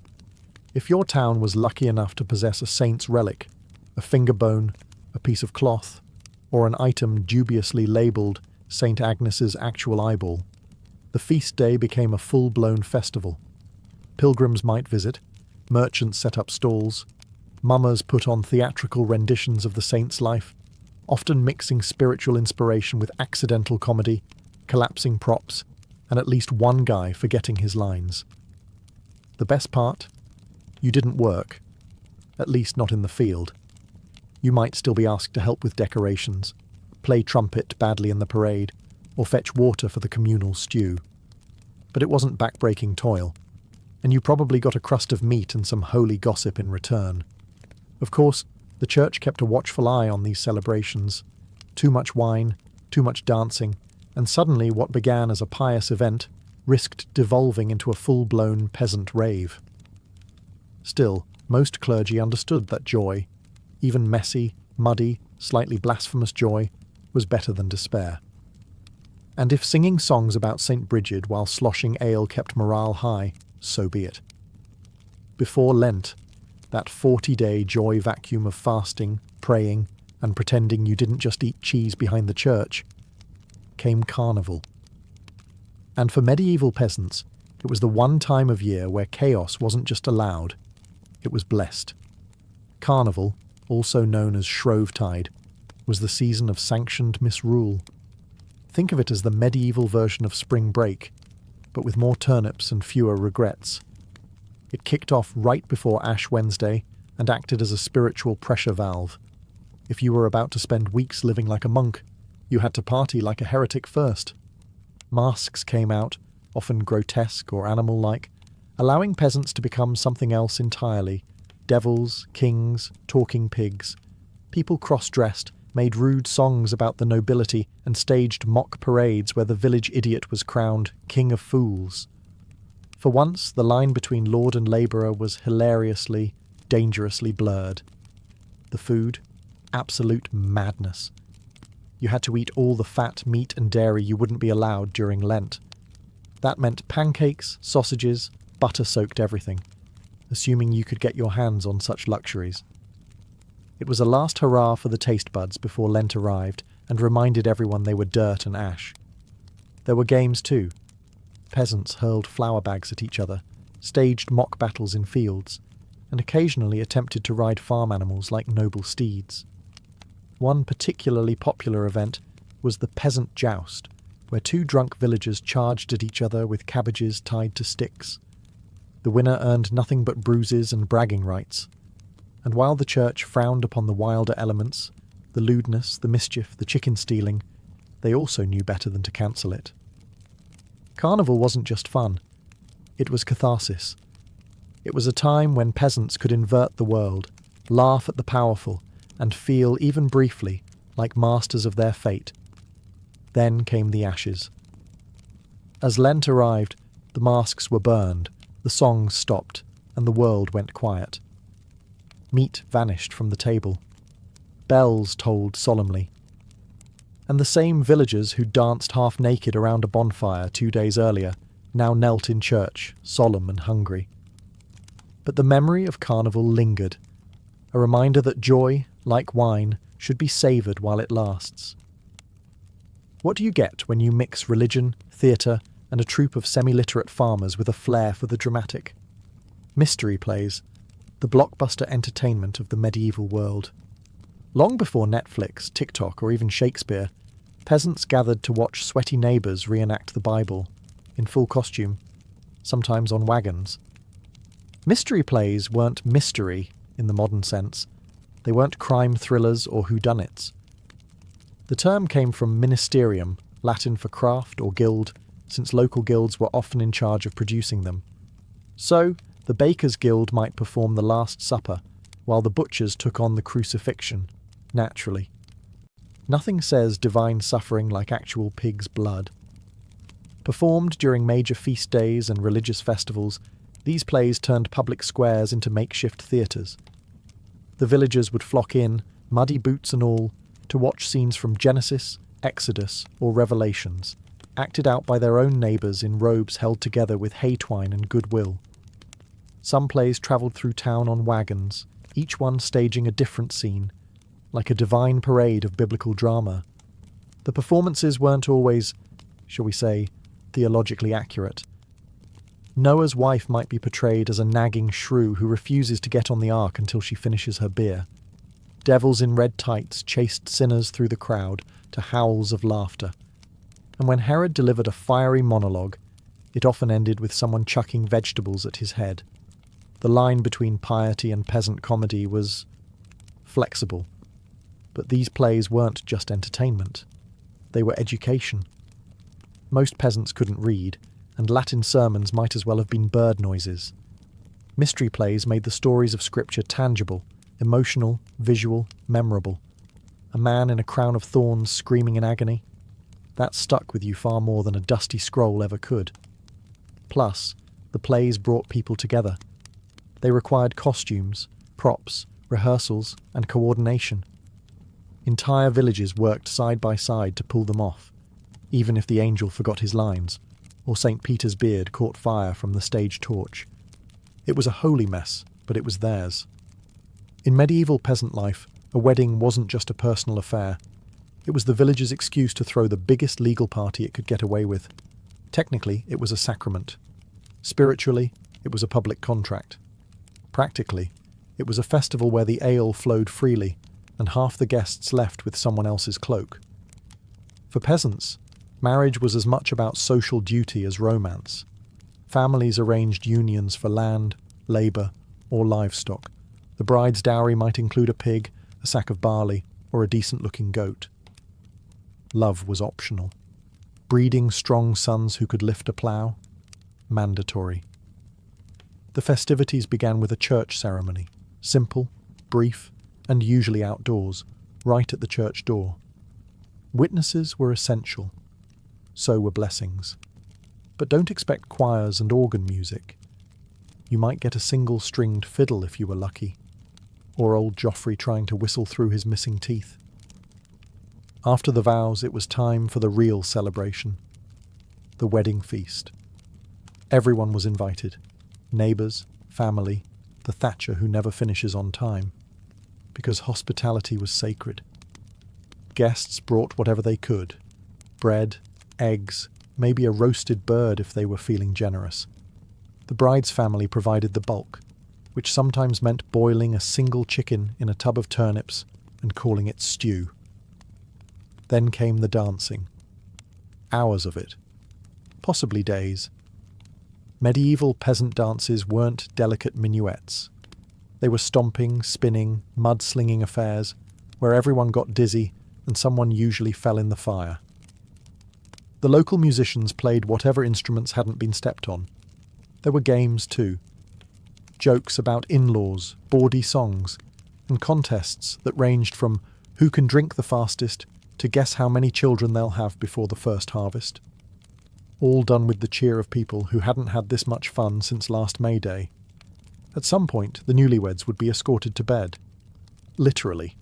[SPEAKER 1] If your town was lucky enough to possess a saint's relic, a finger bone, a piece of cloth, or an item dubiously labelled St. Agnes's actual eyeball, the feast day became a full-blown festival. Pilgrims might visit, merchants set up stalls, mummers put on theatrical renditions of the saint's life, often mixing spiritual inspiration with accidental comedy, collapsing props, and at least one guy forgetting his lines. The best part? You didn't work, at least not in the field. You might still be asked to help with decorations, play trumpet badly in the parade, or fetch water for the communal stew. But it wasn't back-breaking toil, and you probably got a crust of meat and some holy gossip in return. Of course, the church kept a watchful eye on these celebrations. Too much wine, too much dancing, and suddenly what began as a pious event risked devolving into a full-blown peasant rave. Still, most clergy understood that joy, even messy, muddy, slightly blasphemous joy, was better than despair. And if singing songs about St. Bridget while sloshing ale kept morale high, so be it. Before Lent, that 40-day joy vacuum of fasting, praying, and pretending you didn't just eat cheese behind the church, came Carnival. And for medieval peasants, it was the one time of year where chaos wasn't just allowed, it was blessed. Carnival, also known as Shrovetide, was the season of sanctioned misrule. Think of it as the medieval version of spring break, but with more turnips and fewer regrets. It kicked off right before Ash Wednesday and acted as a spiritual pressure valve. If you were about to spend weeks living like a monk, you had to party like a heretic first. Masks came out, often grotesque or animal-like, allowing peasants to become something else entirely. Devils, kings, talking pigs. People cross-dressed, made rude songs about the nobility, and staged mock parades where the village idiot was crowned King of Fools. For once, the line between lord and labourer was hilariously, dangerously blurred. The food? Absolute madness. You had to eat all the fat, meat and dairy you wouldn't be allowed during Lent. That meant pancakes, sausages, butter-soaked everything, assuming you could get your hands on such luxuries. It was a last hurrah for the taste buds before Lent arrived and reminded everyone they were dirt and ash. There were games too. Peasants hurled flour bags at each other, staged mock battles in fields, and occasionally attempted to ride farm animals like noble steeds. One particularly popular event was the peasant joust, where two drunk villagers charged at each other with cabbages tied to sticks. The winner earned nothing but bruises and bragging rights, and while the church frowned upon the wilder elements, the lewdness, the mischief, the chicken stealing, they also knew better than to cancel it. Carnival wasn't just fun, it was catharsis. It was a time when peasants could invert the world, laugh at the powerful, and feel, even briefly, like masters of their fate. Then came the ashes. As Lent arrived, the masks were burned, the songs stopped, and the world went quiet. Meat vanished from the table. Bells tolled solemnly. And the same villagers who danced half-naked around a bonfire 2 days earlier now knelt in church, solemn and hungry. But the memory of Carnival lingered, a reminder that joy, like wine, should be savoured while it lasts. What do you get when you mix religion, theatre, and a troupe of semi-literate farmers with a flair for the dramatic? Mystery plays, the blockbuster entertainment of the medieval world. Long before Netflix, TikTok, or even Shakespeare, peasants gathered to watch sweaty neighbours reenact the Bible, in full costume, sometimes on wagons. Mystery plays weren't mystery in the modern sense. They weren't crime thrillers or whodunits. The term came from ministerium, Latin for craft or guild, since local guilds were often in charge of producing them. So, the Bakers' Guild might perform the Last Supper, while the butchers took on the crucifixion, naturally. Nothing says divine suffering like actual pig's blood. Performed during major feast days and religious festivals, these plays turned public squares into makeshift theatres. The villagers would flock in, muddy boots and all, to watch scenes from Genesis, Exodus, or Revelations, acted out by their own neighbours in robes held together with hay twine and goodwill. Some plays travelled through town on wagons, each one staging a different scene, like a divine parade of biblical drama. The performances weren't always, shall we say, theologically accurate. Noah's wife might be portrayed as a nagging shrew who refuses to get on the ark until she finishes her beer. Devils in red tights chased sinners through the crowd to howls of laughter. And when Herod delivered a fiery monologue, it often ended with someone chucking vegetables at his head. The line between piety and peasant comedy was flexible. But these plays weren't just entertainment. They were education. Most peasants couldn't read, and Latin sermons might as well have been bird noises. Mystery plays made the stories of Scripture tangible, emotional, visual, memorable. A man in a crown of thorns screaming in agony. That stuck with you far more than a dusty scroll ever could. Plus, the plays brought people together. They required costumes, props, rehearsals, and coordination. Entire villages worked side by side to pull them off, even if the angel forgot his lines, or St. Peter's beard caught fire from the stage torch. It was a holy mess, but it was theirs. In medieval peasant life, a wedding wasn't just a personal affair. It was the village's excuse to throw the biggest legal party it could get away with. Technically, it was a sacrament. Spiritually, it was a public contract. Practically, it was a festival where the ale flowed freely, and half the guests left with someone else's cloak. For peasants, marriage was as much about social duty as romance. Families arranged unions for land, labour, or livestock. The bride's dowry might include a pig, a sack of barley, or a decent-looking goat. Love was optional. Breeding strong sons who could lift a plough? Mandatory. The festivities began with a church ceremony, simple, brief, and usually outdoors, right at the church door. Witnesses were essential. So were blessings. But don't expect choirs and organ music. You might get a single-stringed fiddle if you were lucky, or old Joffrey trying to whistle through his missing teeth. After the vows, it was time for the real celebration. The wedding feast. Everyone was invited. Neighbours, family, the thatcher who never finishes on time. Because hospitality was sacred. Guests brought whatever they could. Bread, eggs, maybe a roasted bird if they were feeling generous. The bride's family provided the bulk, which sometimes meant boiling a single chicken in a tub of turnips and calling it stew. Then came the dancing. Hours of it. Possibly days. Medieval peasant dances weren't delicate minuets. They were stomping, spinning, mud-slinging affairs where everyone got dizzy and someone usually fell in the fire. The local musicians played whatever instruments hadn't been stepped on. There were games too. Jokes about in-laws, bawdy songs, and contests that ranged from who can drink the fastest to guess how many children they'll have before the first harvest. All done with the cheer of people who hadn't had this much fun since last May Day. At some point, the newlyweds would be escorted to bed. Literally.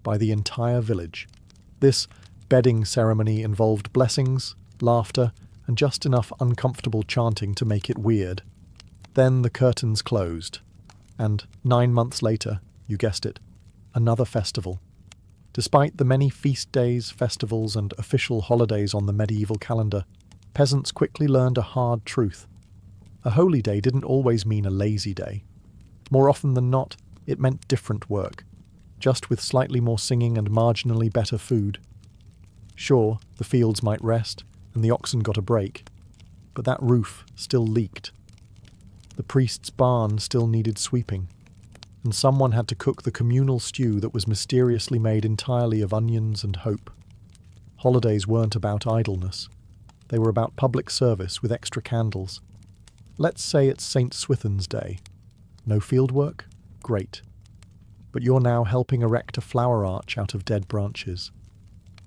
[SPEAKER 1] By the entire village. This bedding ceremony involved blessings, laughter, and just enough uncomfortable chanting to make it weird. Then the curtains closed. And 9 months later, you guessed it, another festival. Despite the many feast days, festivals, and official holidays on the medieval calendar, peasants quickly learned a hard truth. A holy day didn't always mean a lazy day. More often than not, it meant different work, just with slightly more singing and marginally better food. Sure, the fields might rest, and the oxen got a break, but that roof still leaked. The priest's barn still needed sweeping, and someone had to cook the communal stew that was mysteriously made entirely of onions and hope. Holidays weren't about idleness. They were about public service with extra candles. Let's say it's St. Swithin's Day. No field work? Great. But you're now helping erect a flower arch out of dead branches.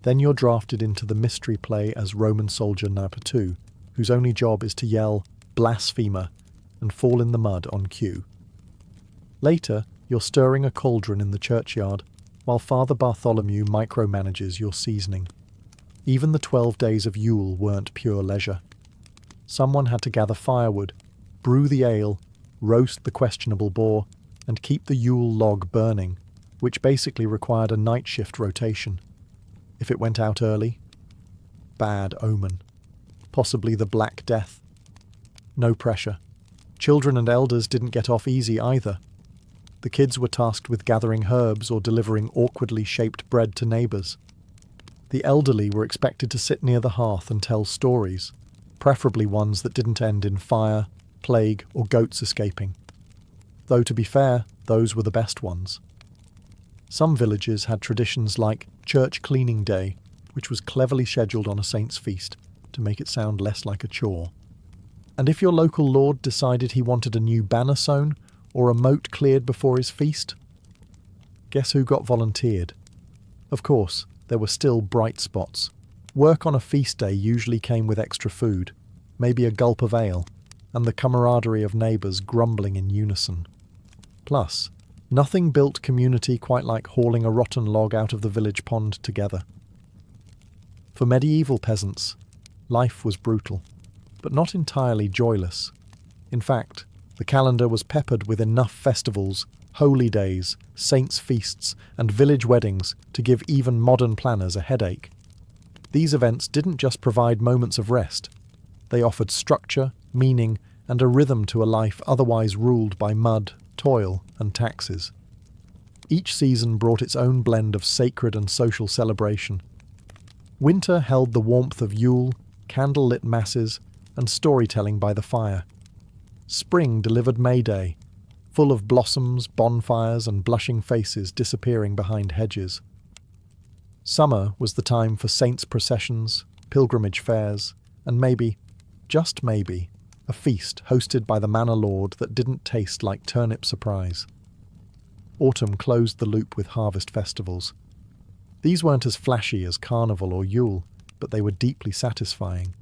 [SPEAKER 1] Then you're drafted into the mystery play as Roman soldier number 2, whose only job is to yell, "Blasphemer," and fall in the mud on cue. Later, you're stirring a cauldron in the churchyard, while Father Bartholomew micromanages your seasoning. Even the 12 days of Yule weren't pure leisure. Someone had to gather firewood, brew the ale, roast the questionable boar, and keep the Yule log burning, which basically required a night shift rotation. If it went out early, bad omen. Possibly the Black Death. No pressure. Children and elders didn't get off easy either. The kids were tasked with gathering herbs or delivering awkwardly shaped bread to neighbours. The elderly were expected to sit near the hearth and tell stories, preferably ones that didn't end in fire, plague, or goats escaping. Though to be fair, those were the best ones. Some villages had traditions like Church Cleaning Day, which was cleverly scheduled on a saint's feast to make it sound less like a chore. And if your local lord decided he wanted a new banner sewn or a moat cleared before his feast, guess who got volunteered? Of course, there were still bright spots. Work on a feast day usually came with extra food, maybe a gulp of ale, and the camaraderie of neighbours grumbling in unison. Plus, nothing built community quite like hauling a rotten log out of the village pond together. For medieval peasants, life was brutal, but not entirely joyless. In fact, The calendar was peppered with enough festivals, holy days, saints' feasts, and village weddings to give even modern planners a headache. These events didn't just provide moments of rest. They offered structure, meaning, and a rhythm to a life otherwise ruled by mud, toil, and taxes. Each season brought its own blend of sacred and social celebration. Winter held the warmth of Yule, candle-lit masses, and storytelling by the fire. Spring delivered May Day, full of blossoms, bonfires, and blushing faces disappearing behind hedges. Summer was the time for saints' processions, pilgrimage fairs, and maybe, just maybe, a feast hosted by the manor lord that didn't taste like turnip surprise. Autumn closed the loop with harvest festivals. These weren't as flashy as Carnival or Yule, but they were deeply satisfying.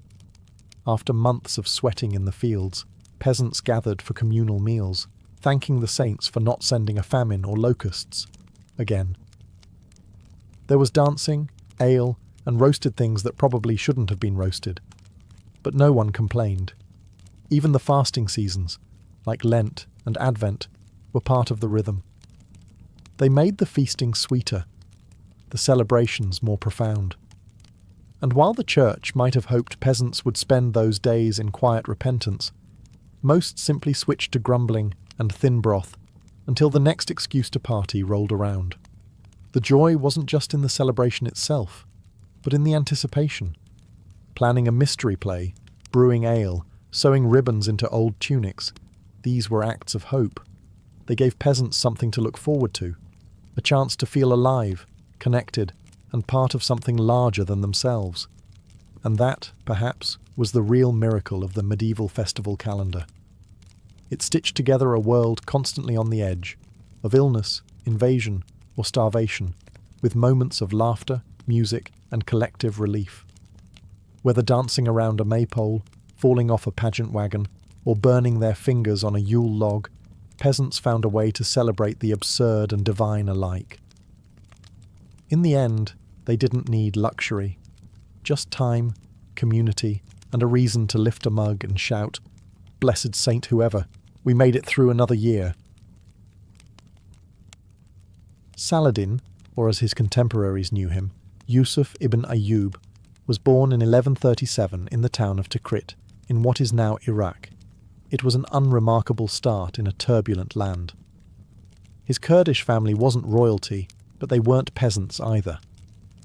[SPEAKER 1] After months of sweating in the fields, peasants gathered for communal meals, thanking the saints for not sending a famine or locusts again. There was dancing, ale, and roasted things that probably shouldn't have been roasted. But no one complained. Even the fasting seasons, like Lent and Advent, were part of the rhythm. They made the feasting sweeter, the celebrations more profound. And while the church might have hoped peasants would spend those days in quiet repentance, most simply switched to grumbling and thin broth until the next excuse to party rolled around. The joy wasn't just in the celebration itself, but in the anticipation. Planning a mystery play, brewing ale, sewing ribbons into old tunics, these were acts of hope. They gave peasants something to look forward to, a chance to feel alive, connected, and part of something larger than themselves. And that, perhaps, was the real miracle of the medieval festival calendar. It stitched together a world constantly on the edge, of illness, invasion, or starvation, with moments of laughter, music, and collective relief. Whether dancing around a maypole, falling off a pageant wagon, or burning their fingers on a Yule log, peasants found a way to celebrate the absurd and divine alike. In the end, they didn't need luxury. Just time, community, and a reason to lift a mug and shout, "Blessed saint whoever, we made it through another year." Saladin, or as his contemporaries knew him, Yusuf ibn Ayyub, was born in 1137 in the town of Tikrit, in what is now Iraq. It was an unremarkable start in a turbulent land. His Kurdish family wasn't royalty, but they weren't peasants either.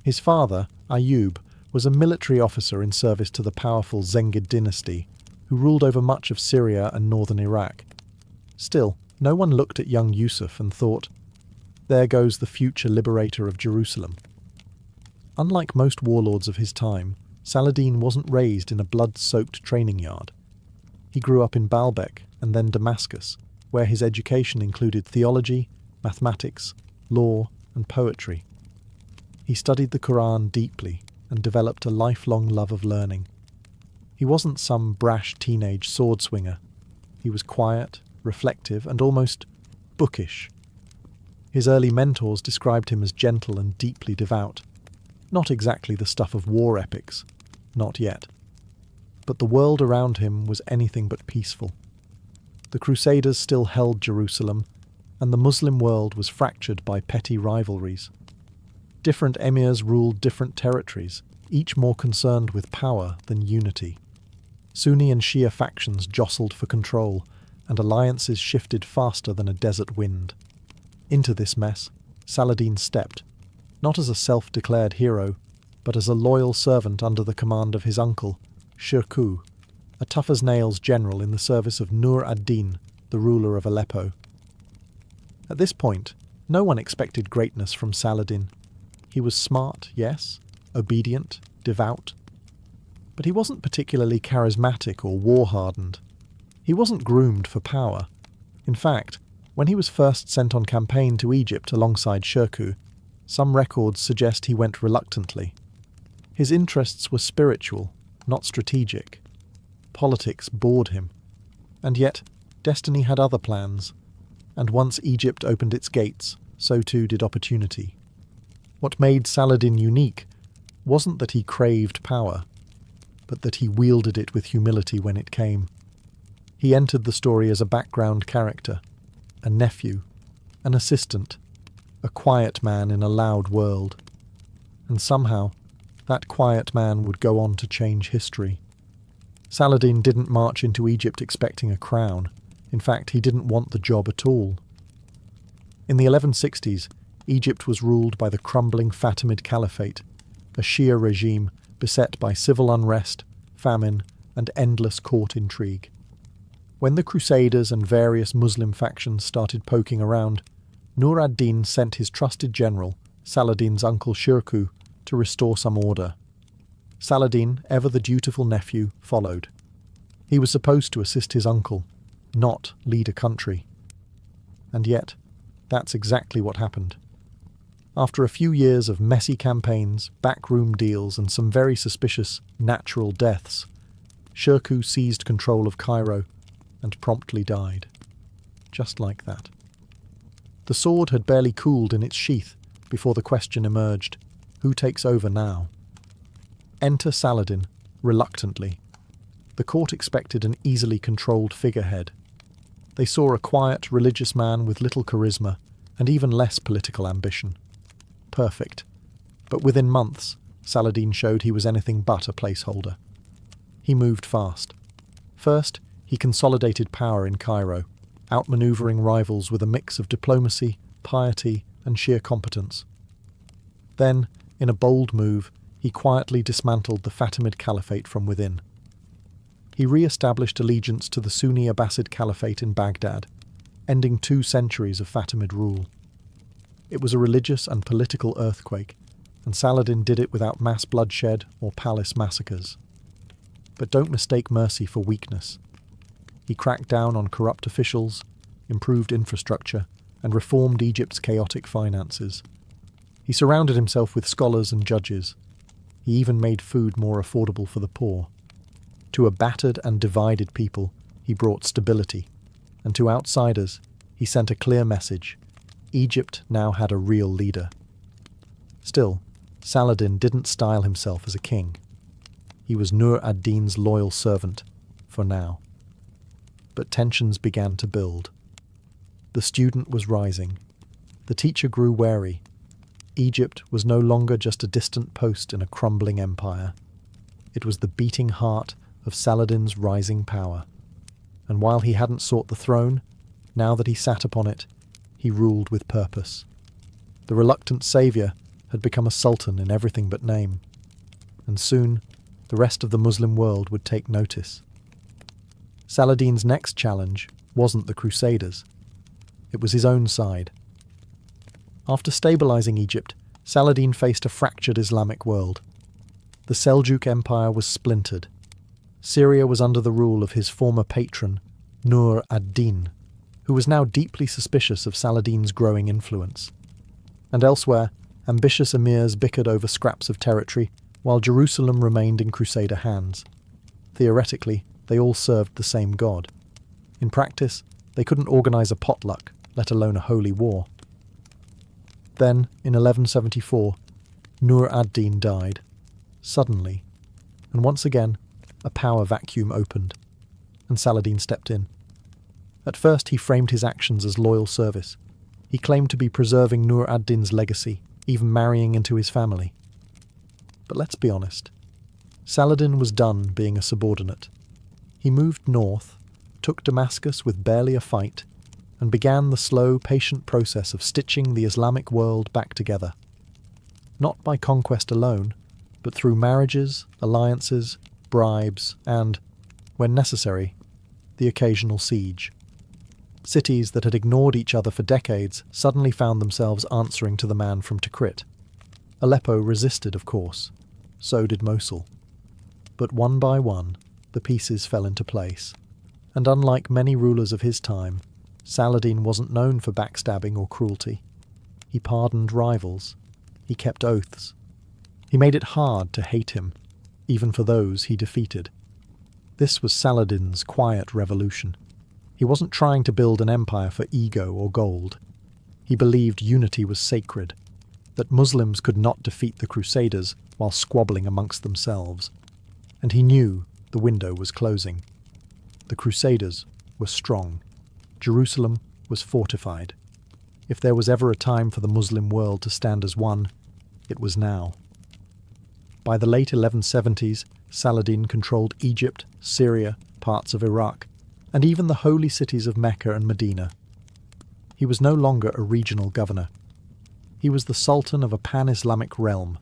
[SPEAKER 1] His father, Ayyub, was a military officer in service to the powerful Zengid dynasty, who ruled over much of Syria and northern Iraq. Still, no one looked at young Yusuf and thought, "There goes the future liberator of Jerusalem." Unlike most warlords of his time, Saladin wasn't raised in a blood-soaked training yard. He grew up in Baalbek and then Damascus, where his education included theology, mathematics, law, and poetry. He studied the Quran deeply and developed a lifelong love of learning. He wasn't some brash teenage sword swinger. He was quiet, reflective, and almost bookish. His early mentors described him as gentle and deeply devout. Not exactly the stuff of war epics. Not yet. But the world around him was anything but peaceful. The Crusaders still held Jerusalem, and the Muslim world was fractured by petty rivalries. Different emirs ruled different territories, each more concerned with power than unity. Sunni and Shia factions jostled for control, and alliances shifted faster than a desert wind. Into this mess, Saladin stepped, not as a self-declared hero, but as a loyal servant under the command of his uncle, Shirkuh, a tough-as-nails general in the service of Nur ad-Din, the ruler of Aleppo. At this point, no one expected greatness from Saladin. He was smart, yes, obedient, devout. But he wasn't particularly charismatic or war-hardened. He wasn't groomed for power. In fact, when he was first sent on campaign to Egypt alongside Shirkuh, some records suggest he went reluctantly. His interests were spiritual, not strategic. Politics bored him. And yet, destiny had other plans. And once Egypt opened its gates, so too did opportunity. What made Saladin unique wasn't that he craved power, but that he wielded it with humility when it came. He entered the story as a background character, a nephew, an assistant, a quiet man in a loud world. And somehow, that quiet man would go on to change history. Saladin didn't march into Egypt expecting a crown. In fact, he didn't want the job at all. In the 1160s, Egypt was ruled by the crumbling Fatimid Caliphate, a Shia regime beset by civil unrest, famine, and endless court intrigue. When the Crusaders and various Muslim factions started poking around, Nur ad-Din sent his trusted general, Saladin's uncle Shirkuh, to restore some order. Saladin, ever the dutiful nephew, followed. He was supposed to assist his uncle, not lead a country. And yet, that's exactly what happened. After a few years of messy campaigns, backroom deals, and some very suspicious natural deaths, Shirkuh seized control of Cairo and promptly died. Just like that. The sword had barely cooled in its sheath before the question emerged, who takes over now? Enter Saladin, reluctantly. The court expected an easily controlled figurehead. They saw a quiet, religious man with little charisma and even less political ambition. Perfect. But within months, Saladin showed he was anything but a placeholder. He moved fast. First, he consolidated power in Cairo, outmaneuvering rivals with a mix of diplomacy, piety, and sheer competence. Then, in a bold move, he quietly dismantled the Fatimid Caliphate from within. He re-established allegiance to the Sunni Abbasid Caliphate in Baghdad, ending 2 centuries of Fatimid rule. It was a religious and political earthquake, and Saladin did it without mass bloodshed or palace massacres. But don't mistake mercy for weakness. He cracked down on corrupt officials, improved infrastructure, and reformed Egypt's chaotic finances. He surrounded himself with scholars and judges. He even made food more affordable for the poor. To a battered and divided people, he brought stability, and to outsiders, he sent a clear message. Egypt now had a real leader. Still, Saladin didn't style himself as a king. He was Nur ad-Din's loyal servant, for now. But tensions began to build. The student was rising. The teacher grew wary. Egypt was no longer just a distant post in a crumbling empire. It was the beating heart of Saladin's rising power. And while he hadn't sought the throne, now that he sat upon it, he ruled with purpose. The reluctant savior had become a sultan in everything but name. And soon, the rest of the Muslim world would take notice. Saladin's next challenge wasn't the Crusaders. It was his own side. After stabilizing Egypt, Saladin faced a fractured Islamic world. The Seljuk Empire was splintered. Syria was under the rule of his former patron, Nur ad-Din, who was now deeply suspicious of Saladin's growing influence. And elsewhere, ambitious emirs bickered over scraps of territory, while Jerusalem remained in Crusader hands. Theoretically, they all served the same god. In practice, they couldn't organize a potluck, let alone a holy war. Then, in 1174, Nur ad-Din died, suddenly, and once again, a power vacuum opened, and Saladin stepped in. At first he framed his actions as loyal service. He claimed to be preserving Nur ad-Din's legacy, even marrying into his family. But let's be honest, Saladin was done being a subordinate. He moved north, took Damascus with barely a fight, and began the slow, patient process of stitching the Islamic world back together. Not by conquest alone, but through marriages, alliances, bribes, and, when necessary, the occasional siege. Cities that had ignored each other for decades suddenly found themselves answering to the man from Tikrit. Aleppo resisted, of course. So did Mosul. But one by one, the pieces fell into place. And unlike many rulers of his time, Saladin wasn't known for backstabbing or cruelty. He pardoned rivals. He kept oaths. He made it hard to hate him, even for those he defeated. This was Saladin's quiet revolution. He wasn't trying to build an empire for ego or gold. He believed unity was sacred, that Muslims could not defeat the Crusaders while squabbling amongst themselves. And he knew the window was closing. The Crusaders were strong. Jerusalem was fortified. If there was ever a time for the Muslim world to stand as one, it was now. By the late 1170s, Saladin controlled Egypt, Syria, parts of Iraq, and even the holy cities of Mecca and Medina. He was no longer a regional governor. He was the sultan of a pan-Islamic realm,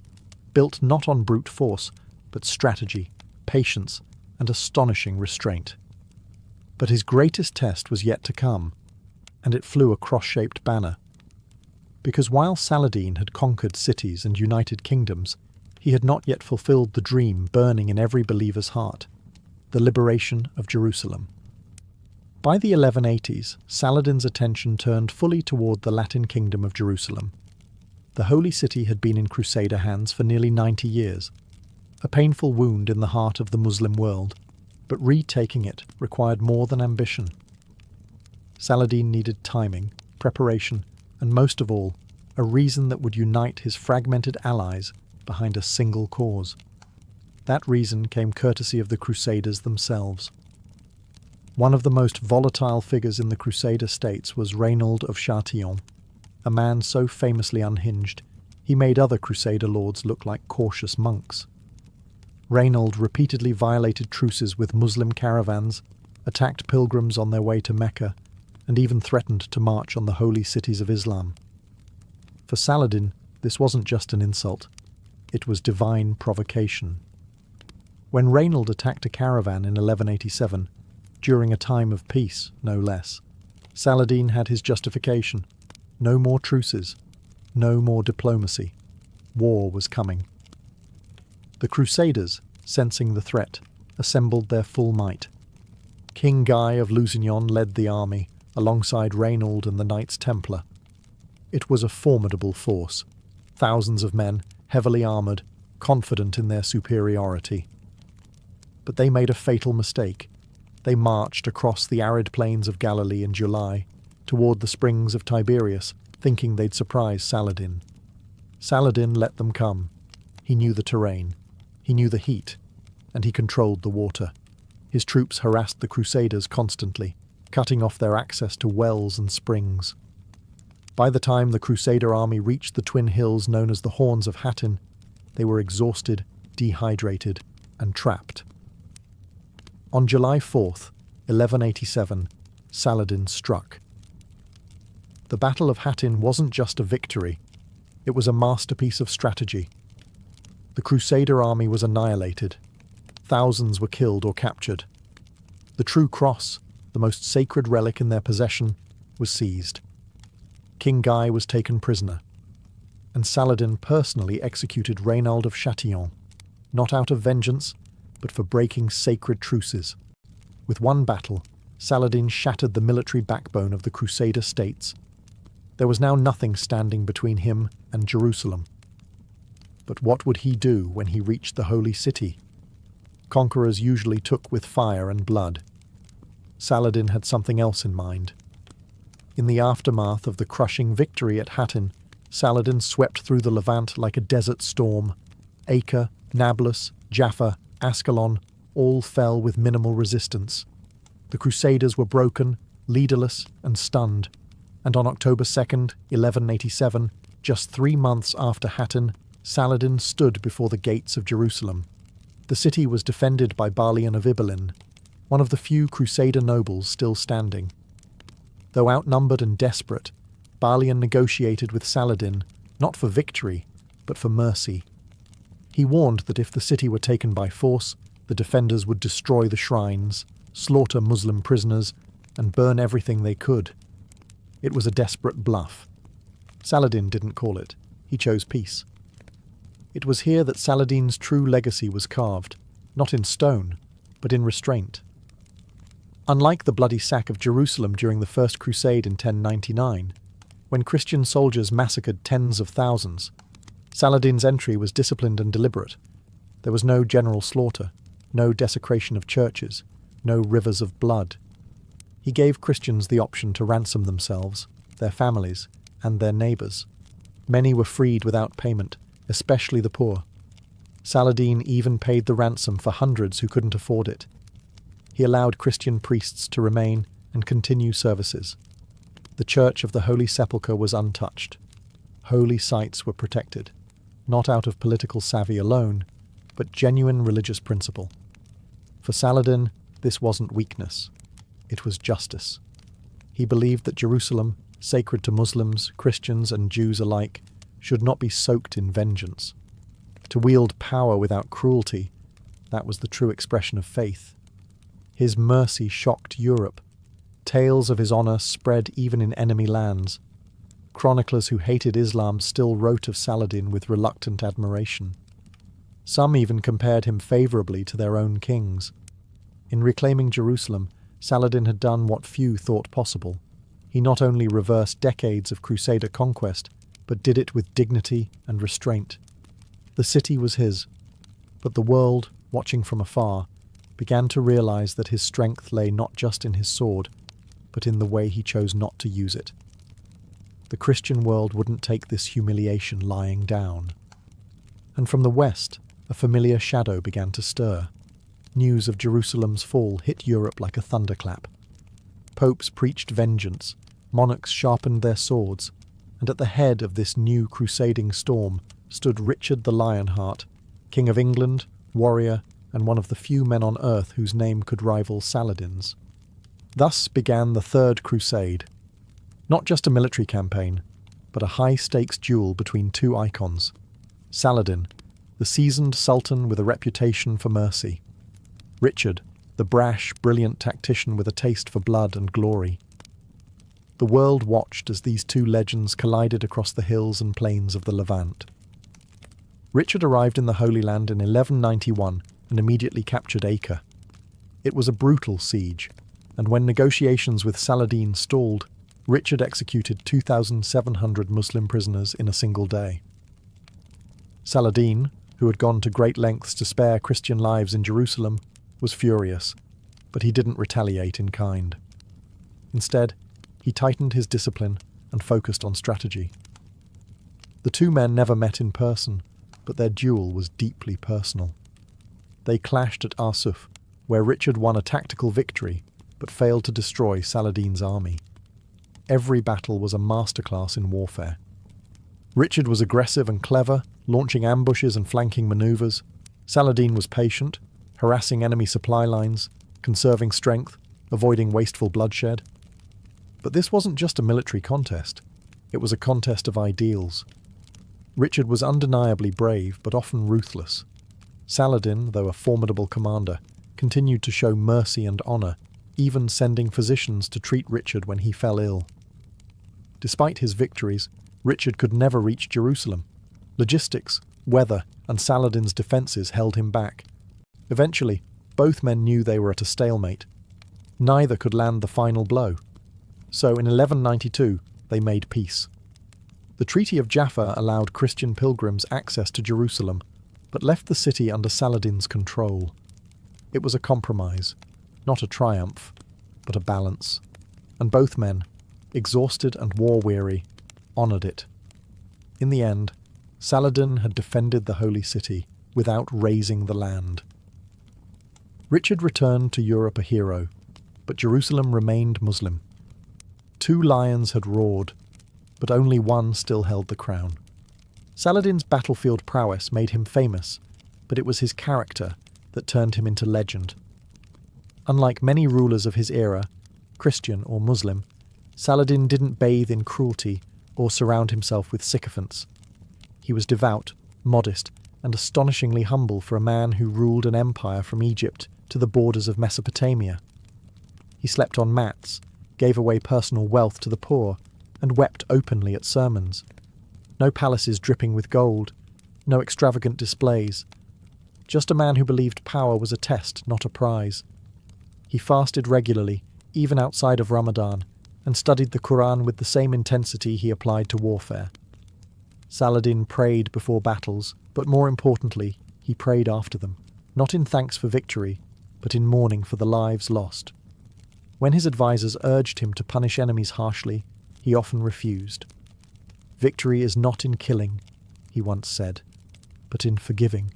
[SPEAKER 1] built not on brute force, but strategy, patience, and astonishing restraint. But his greatest test was yet to come, and it flew a cross-shaped banner. Because while Saladin had conquered cities and united kingdoms, he had not yet fulfilled the dream burning in every believer's heart, the liberation of Jerusalem. By the 1180s, Saladin's attention turned fully toward the Latin kingdom of Jerusalem. The holy city had been in Crusader hands for nearly 90 years, a painful wound in the heart of the Muslim world, but retaking it required more than ambition. Saladin needed timing, preparation, and most of all, a reason that would unite his fragmented allies behind a single cause. That reason came courtesy of the Crusaders themselves. One of the most volatile figures in the Crusader states was Reynold of Chatillon, a man so famously unhinged he made other Crusader lords look like cautious monks. Reynold repeatedly violated truces with Muslim caravans, attacked pilgrims on their way to Mecca, and even threatened to march on the holy cities of Islam. For Saladin, this wasn't just an insult, it was divine provocation. When Reynold attacked a caravan in 1187, during a time of peace, no less, Saladin had his justification. No more truces, no more diplomacy. War was coming. The Crusaders, sensing the threat, assembled their full might. King Guy of Lusignan led the army, alongside Reynold and the Knights Templar. It was a formidable force, thousands of men, heavily armoured, confident in their superiority. But they made a fatal mistake. They marched across the arid plains of Galilee in July, toward the springs of Tiberias, thinking they'd surprise Saladin. Saladin let them come. He knew the terrain. He knew the heat, and he controlled the water. His troops harassed the Crusaders constantly, cutting off their access to wells and springs. By the time the Crusader army reached the twin hills known as the Horns of Hattin, they were exhausted, dehydrated, and trapped. On July 4th, 1187, Saladin struck. The Battle of Hattin wasn't just a victory, it was a masterpiece of strategy. The Crusader army was annihilated. Thousands were killed or captured. The true cross, the most sacred relic in their possession, was seized. King Guy was taken prisoner, and Saladin personally executed Reynold of Chatillon, not out of vengeance, but for breaking sacred truces. With one battle, Saladin shattered the military backbone of the Crusader states. There was now nothing standing between him and Jerusalem. But what would he do when he reached the holy city? Conquerors usually took with fire and blood. Saladin had something else in mind. In the aftermath of the crushing victory at Hattin, Saladin swept through the Levant like a desert storm. Acre, Nablus, Jaffa, Ascalon all fell with minimal resistance. The Crusaders were broken, leaderless, and stunned, and on October 2nd, 1187, just 3 months after Hattin, Saladin stood before the gates of Jerusalem. The city was defended by Balian of Ibelin, one of the few Crusader nobles still standing. Though outnumbered and desperate, Balian negotiated with Saladin, not for victory, but for mercy. He warned that if the city were taken by force, the defenders would destroy the shrines, slaughter Muslim prisoners, and burn everything they could. It was a desperate bluff. Saladin didn't call it. He chose peace. It was here that Saladin's true legacy was carved, not in stone, but in restraint. Unlike the bloody sack of Jerusalem during the First Crusade in 1099, when Christian soldiers massacred tens of thousands, Saladin's entry was disciplined and deliberate. There was no general slaughter, no desecration of churches, no rivers of blood. He gave Christians the option to ransom themselves, their families, and their neighbours. Many were freed without payment, especially the poor. Saladin even paid the ransom for hundreds who couldn't afford it. He allowed Christian priests to remain, and continue services. The Church of the Holy Sepulchre was untouched. Holy sites were protected, not out of political savvy alone, but genuine religious principle. For Saladin, this wasn't weakness. It was justice. He believed that Jerusalem, sacred to Muslims, Christians, and Jews alike, should not be soaked in vengeance. To wield power without cruelty, that was the true expression of faith. His mercy shocked Europe. Tales of his honor spread even in enemy lands. Chroniclers who hated Islam still wrote of Saladin with reluctant admiration. Some even compared him favorably to their own kings. In reclaiming Jerusalem, Saladin had done what few thought possible. He not only reversed decades of Crusader conquest, but did it with dignity and restraint. The city was his, but the world, watching from afar, began to realize that his strength lay not just in his sword, but in the way he chose not to use it. The Christian world wouldn't take this humiliation lying down. And from the west, a familiar shadow began to stir. News of Jerusalem's fall hit Europe like a thunderclap. Popes preached vengeance, monarchs sharpened their swords, and at the head of this new crusading storm stood Richard the Lionheart, King of England, warrior, and one of the few men on earth whose name could rival Saladin's. Thus began the Third Crusade. Not just a military campaign, but a high-stakes duel between two icons. Saladin, the seasoned sultan with a reputation for mercy. Richard, the brash, brilliant tactician with a taste for blood and glory. The world watched as these two legends collided across the hills and plains of the Levant. Richard arrived in the Holy Land in 1191 and immediately captured Acre. It was a brutal siege, and when negotiations with Saladin stalled, Richard executed 2,700 Muslim prisoners in a single day. Saladin, who had gone to great lengths to spare Christian lives in Jerusalem, was furious, but he didn't retaliate in kind. Instead, he tightened his discipline and focused on strategy. The two men never met in person, but their duel was deeply personal. They clashed at Arsuf, where Richard won a tactical victory, but failed to destroy Saladin's army. Every battle was a masterclass in warfare. Richard was aggressive and clever, launching ambushes and flanking maneuvers. Saladin was patient, harassing enemy supply lines, conserving strength, avoiding wasteful bloodshed. But this wasn't just a military contest. It was a contest of ideals. Richard was undeniably brave, but often ruthless. Saladin, though a formidable commander, continued to show mercy and honor, even sending physicians to treat Richard when he fell ill. Despite his victories, Richard could never reach Jerusalem. Logistics, weather, and Saladin's defenses held him back. Eventually, both men knew they were at a stalemate. Neither could land the final blow. So in 1192, they made peace. The Treaty of Jaffa allowed Christian pilgrims access to Jerusalem, but left the city under Saladin's control. It was a compromise, not a triumph, but a balance. And both men, exhausted and war-weary, honoured it. In the end, Saladin had defended the holy city without razing the land. Richard returned to Europe a hero, but Jerusalem remained Muslim. Two lions had roared, but only one still held the crown. Saladin's battlefield prowess made him famous, but it was his character that turned him into legend. Unlike many rulers of his era, Christian or Muslim, Saladin didn't bathe in cruelty or surround himself with sycophants. He was devout, modest, and astonishingly humble for a man who ruled an empire from Egypt to the borders of Mesopotamia. He slept on mats, gave away personal wealth to the poor, and wept openly at sermons. No palaces dripping with gold, no extravagant displays. Just a man who believed power was a test, not a prize. He fasted regularly, even outside of Ramadan, and studied the Quran with the same intensity he applied to warfare. Saladin prayed before battles, but more importantly, he prayed after them, not in thanks for victory, but in mourning for the lives lost. When his advisors urged him to punish enemies harshly, he often refused. "Victory is not in killing," he once said, "but in forgiving."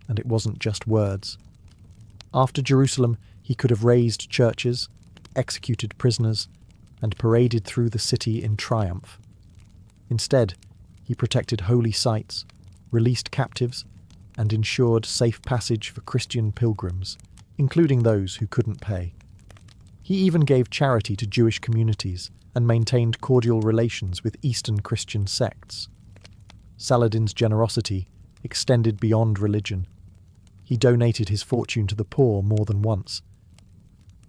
[SPEAKER 1] And it wasn't just words. After Jerusalem, he could have razed churches, executed prisoners, and paraded through the city in triumph. Instead, he protected holy sites, released captives, and ensured safe passage for Christian pilgrims, including those who couldn't pay. He even gave charity to Jewish communities and maintained cordial relations with Eastern Christian sects. Saladin's generosity extended beyond religion. He donated his fortune to the poor more than once.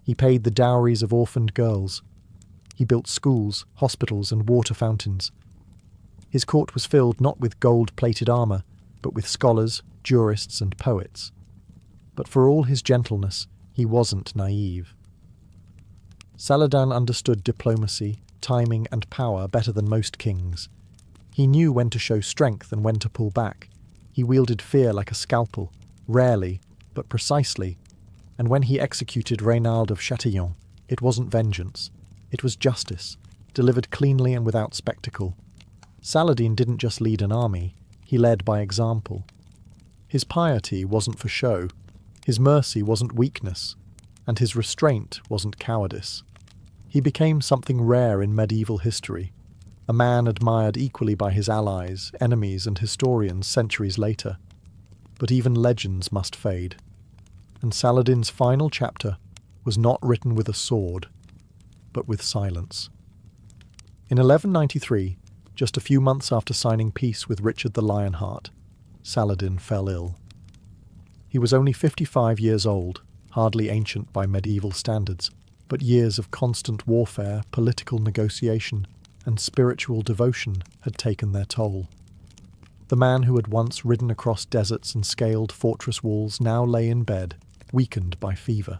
[SPEAKER 1] He paid the dowries of orphaned girls. He built schools, hospitals, and water fountains. His court was filled not with gold-plated armour, but with scholars, jurists, and poets. But for all his gentleness, he wasn't naive. Saladin understood diplomacy, timing, and power better than most kings. He knew when to show strength and when to pull back. He wielded fear like a scalpel, rarely, but precisely, and when he executed Reynald of Châtillon, it wasn't vengeance. It was justice, delivered cleanly and without spectacle. Saladin didn't just lead an army, he led by example. His piety wasn't for show, his mercy wasn't weakness, and his restraint wasn't cowardice. He became something rare in medieval history, a man admired equally by his allies, enemies, and historians centuries later. But even legends must fade, and Saladin's final chapter was not written with a sword, but with silence. In 1193, just a few months after signing peace with Richard the Lionheart, Saladin fell ill. He was only 55 years old, hardly ancient by medieval standards, but years of constant warfare, political negotiation, and spiritual devotion had taken their toll. The man who had once ridden across deserts and scaled fortress walls now lay in bed, weakened by fever.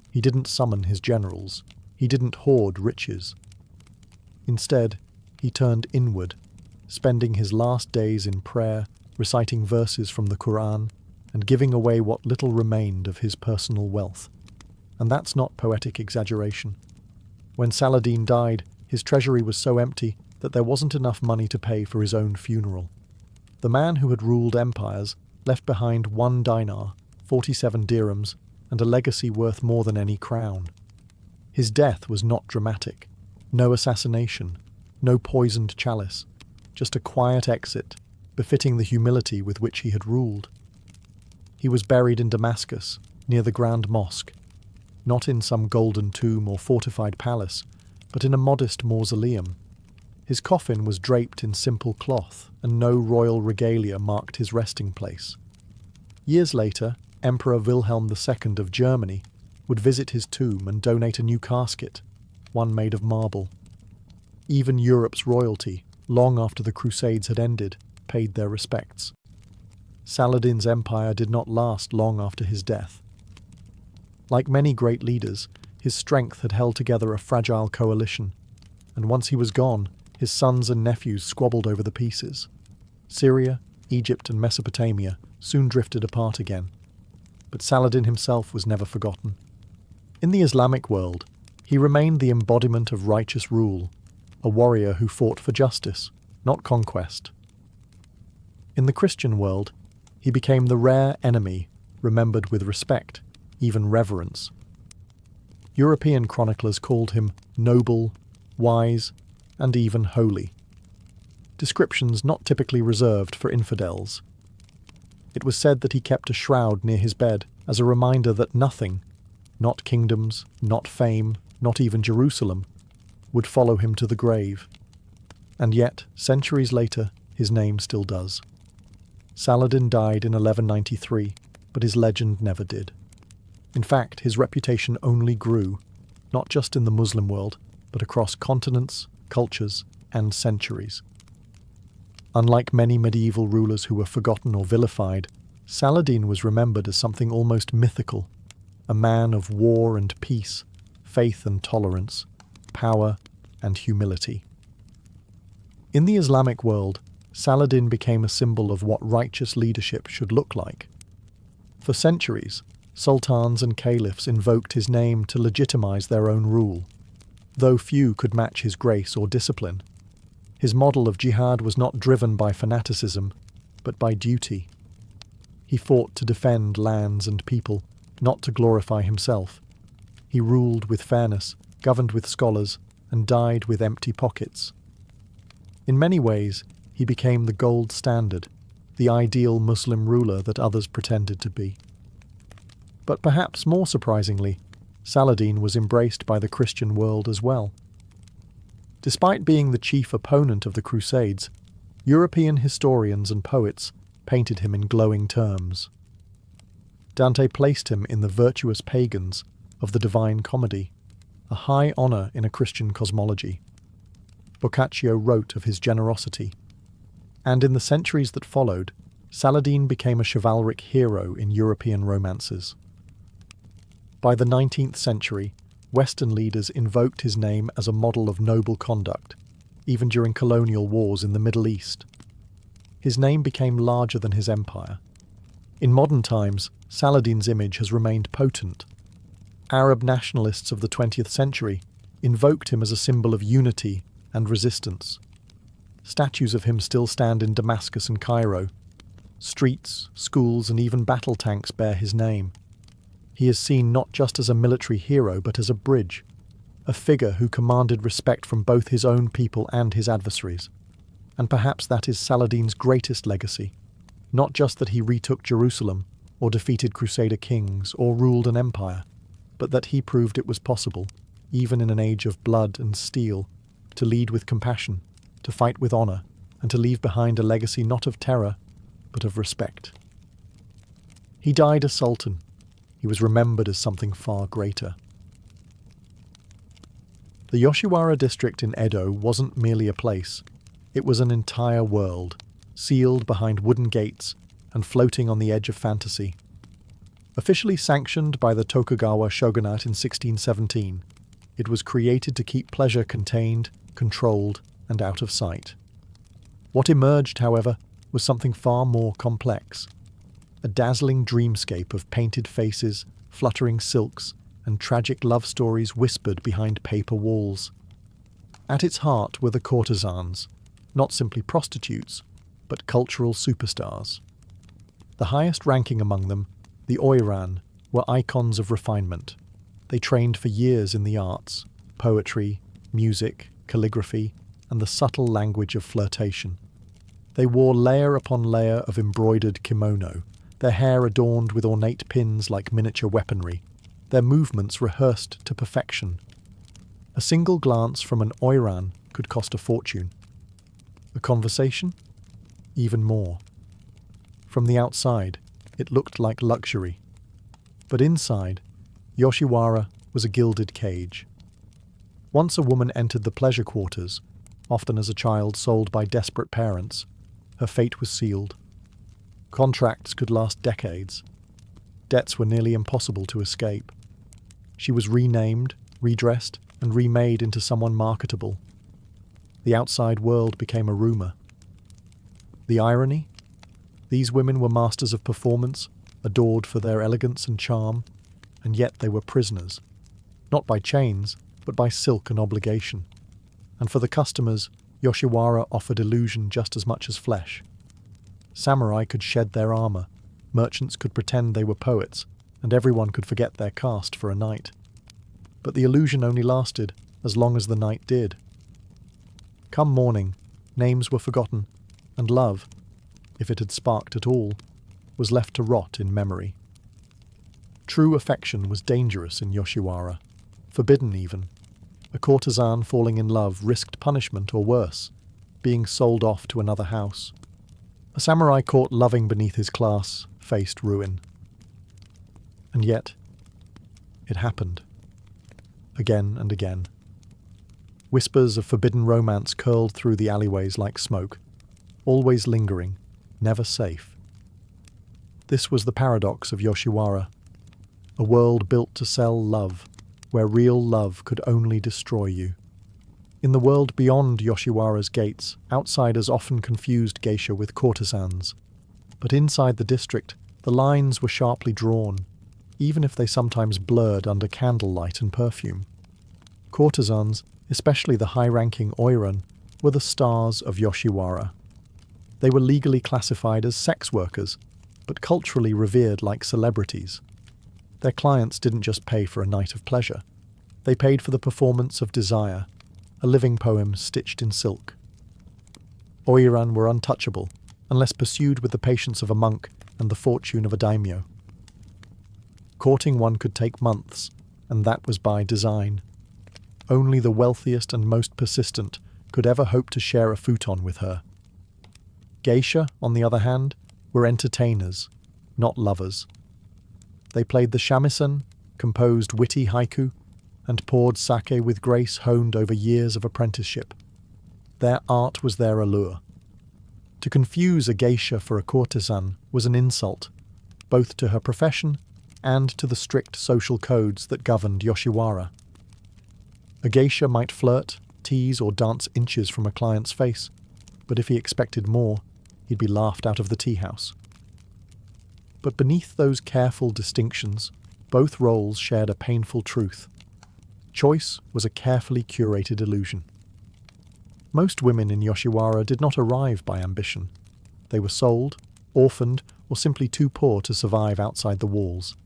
[SPEAKER 1] He didn't summon his generals. He didn't hoard riches. Instead, he turned inward, spending his last days in prayer, reciting verses from the Quran, and giving away what little remained of his personal wealth. And that's not poetic exaggeration. When Saladin died, his treasury was so empty that there wasn't enough money to pay for his own funeral. The man who had ruled empires left behind 1 dinar, 47 dirhams, and a legacy worth more than any crown. His death was not dramatic. No assassination, no poisoned chalice, just a quiet exit, befitting the humility with which he had ruled. He was buried in Damascus, near the Grand Mosque, not in some golden tomb or fortified palace, but in a modest mausoleum. His coffin was draped in simple cloth, and no royal regalia marked his resting place. Years later, Emperor Wilhelm II of Germany would visit his tomb and donate a new casket, one made of marble. Even Europe's royalty, long after the Crusades had ended, paid their respects. Saladin's empire did not last long after his death. Like many great leaders, his strength had held together a fragile coalition, and once he was gone, his sons and nephews squabbled over the pieces. Syria, Egypt, and Mesopotamia soon drifted apart again. But Saladin himself was never forgotten. In the Islamic world, he remained the embodiment of righteous rule, a warrior who fought for justice, not conquest. In the Christian world, he became the rare enemy remembered with respect, even reverence. European chroniclers called him noble, wise, and even holy. Descriptions not typically reserved for infidels. It was said that he kept a shroud near his bed as a reminder that nothing, not kingdoms, not fame, not even Jerusalem, would follow him to the grave. And yet, centuries later, his name still does. Saladin died in 1193, but his legend never did. In fact, his reputation only grew, not just in the Muslim world, but across continents, cultures, and centuries. Unlike many medieval rulers who were forgotten or vilified, Saladin was remembered as something almost mythical, a man of war and peace, faith and tolerance, power and humility. In the Islamic world, Saladin became a symbol of what righteous leadership should look like. For centuries, sultans and caliphs invoked his name to legitimize their own rule, though few could match his grace or discipline. His model of jihad was not driven by fanaticism, but by duty. He fought to defend lands and people, not to glorify himself. He ruled with fairness, governed with scholars, and died with empty pockets. In many ways, he became the gold standard, the ideal Muslim ruler that others pretended to be. But perhaps more surprisingly, Saladin was embraced by the Christian world as well. Despite being the chief opponent of the Crusades, European historians and poets painted him in glowing terms. Dante placed him in the virtuous pagans of the Divine Comedy, a high honour in a Christian cosmology. Boccaccio wrote of his generosity, and in the centuries that followed, Saladin became a chivalric hero in European romances. By the 19th century, Western leaders invoked his name as a model of noble conduct, even during colonial wars in the Middle East. His name became larger than his empire. In modern times, Saladin's image has remained potent. Arab nationalists of the 20th century invoked him as a symbol of unity and resistance. Statues of him still stand in Damascus and Cairo. Streets, schools, and even battle tanks bear his name. He is seen not just as a military hero, but as a bridge, a figure who commanded respect from both his own people and his adversaries. And perhaps that is Saladin's greatest legacy, not just that he retook Jerusalem, or defeated Crusader kings, or ruled an empire, but that he proved it was possible, even in an age of blood and steel, to lead with compassion, to fight with honour, and to leave behind a legacy not of terror, but of respect. He died a sultan. He was remembered as something far greater. The Yoshiwara district in Edo wasn't merely a place. It was an entire world, sealed behind wooden gates and floating on the edge of fantasy. Officially sanctioned by the Tokugawa shogunate in 1617, it was created to keep pleasure contained, controlled, and out of sight. What emerged, however, was something far more complex. A dazzling dreamscape of painted faces, fluttering silks, and tragic love stories whispered behind paper walls. At its heart were the courtesans, not simply prostitutes, but cultural superstars. The highest ranking among them, the oiran, were icons of refinement. They trained for years in the arts, poetry, music, calligraphy, and the subtle language of flirtation. They wore layer upon layer of embroidered kimono, their hair adorned with ornate pins like miniature weaponry, their movements rehearsed to perfection. A single glance from an oiran could cost a fortune. A conversation? Even more. From the outside, it looked like luxury. But inside, Yoshiwara was a gilded cage. Once a woman entered the pleasure quarters, often as a child sold by desperate parents, her fate was sealed. Contracts could last decades. Debts were nearly impossible to escape. She was renamed, redressed, and remade into someone marketable. The outside world became a rumour. The irony? These women were masters of performance, adored for their elegance and charm, and yet they were prisoners, not by chains, but by silk and obligation. And for the customers, Yoshiwara offered illusion just as much as flesh. Samurai could shed their armour, merchants could pretend they were poets, and everyone could forget their caste for a night. But the illusion only lasted as long as the night did. Come morning, names were forgotten, and love, if it had sparked at all, was left to rot in memory. True affection was dangerous in Yoshiwara, forbidden even. A courtesan falling in love risked punishment or worse, being sold off to another house. A samurai caught loving beneath his class faced ruin. And yet, it happened. Again and again. Whispers of forbidden romance curled through the alleyways like smoke, always lingering, never safe. This was the paradox of Yoshiwara, a world built to sell love, where real love could only destroy you. In the world beyond Yoshiwara's gates, outsiders often confused geisha with courtesans. But inside the district, the lines were sharply drawn, even if they sometimes blurred under candlelight and perfume. Courtesans, especially the high-ranking oiran, were the stars of Yoshiwara. They were legally classified as sex workers, but culturally revered like celebrities. Their clients didn't just pay for a night of pleasure. They paid for the performance of desire, a living poem stitched in silk. Oiran were untouchable, unless pursued with the patience of a monk and the fortune of a daimyo. Courting one could take months, and that was by design. Only the wealthiest and most persistent could ever hope to share a futon with her. Geisha, on the other hand, were entertainers, not lovers. They played the shamisen, composed witty haiku, and poured sake with grace honed over years of apprenticeship. Their art was their allure. To confuse a geisha for a courtesan was an insult, both to her profession and to the strict social codes that governed Yoshiwara. A geisha might flirt, tease, or dance inches from a client's face, but if he expected more, he'd be laughed out of the tea house. But beneath those careful distinctions, both roles shared a painful truth. Choice was a carefully curated illusion. Most women in Yoshiwara did not arrive by ambition. They were sold, orphaned, or simply too poor to survive outside the walls.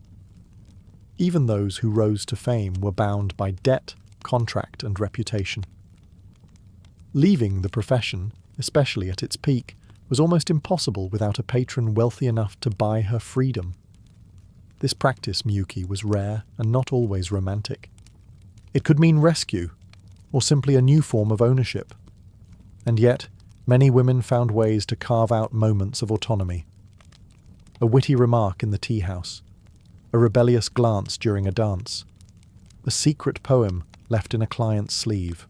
[SPEAKER 1] Even those who rose to fame were bound by debt, contract, and reputation. Leaving the profession, especially at its peak, was almost impossible without a patron wealthy enough to buy her freedom. This practice, Miyuki, was rare and not always romantic. It could mean rescue, or simply a new form of ownership. And yet, many women found ways to carve out moments of autonomy. A witty remark in the tea house, a rebellious glance during a dance, a secret poem left in a client's sleeve.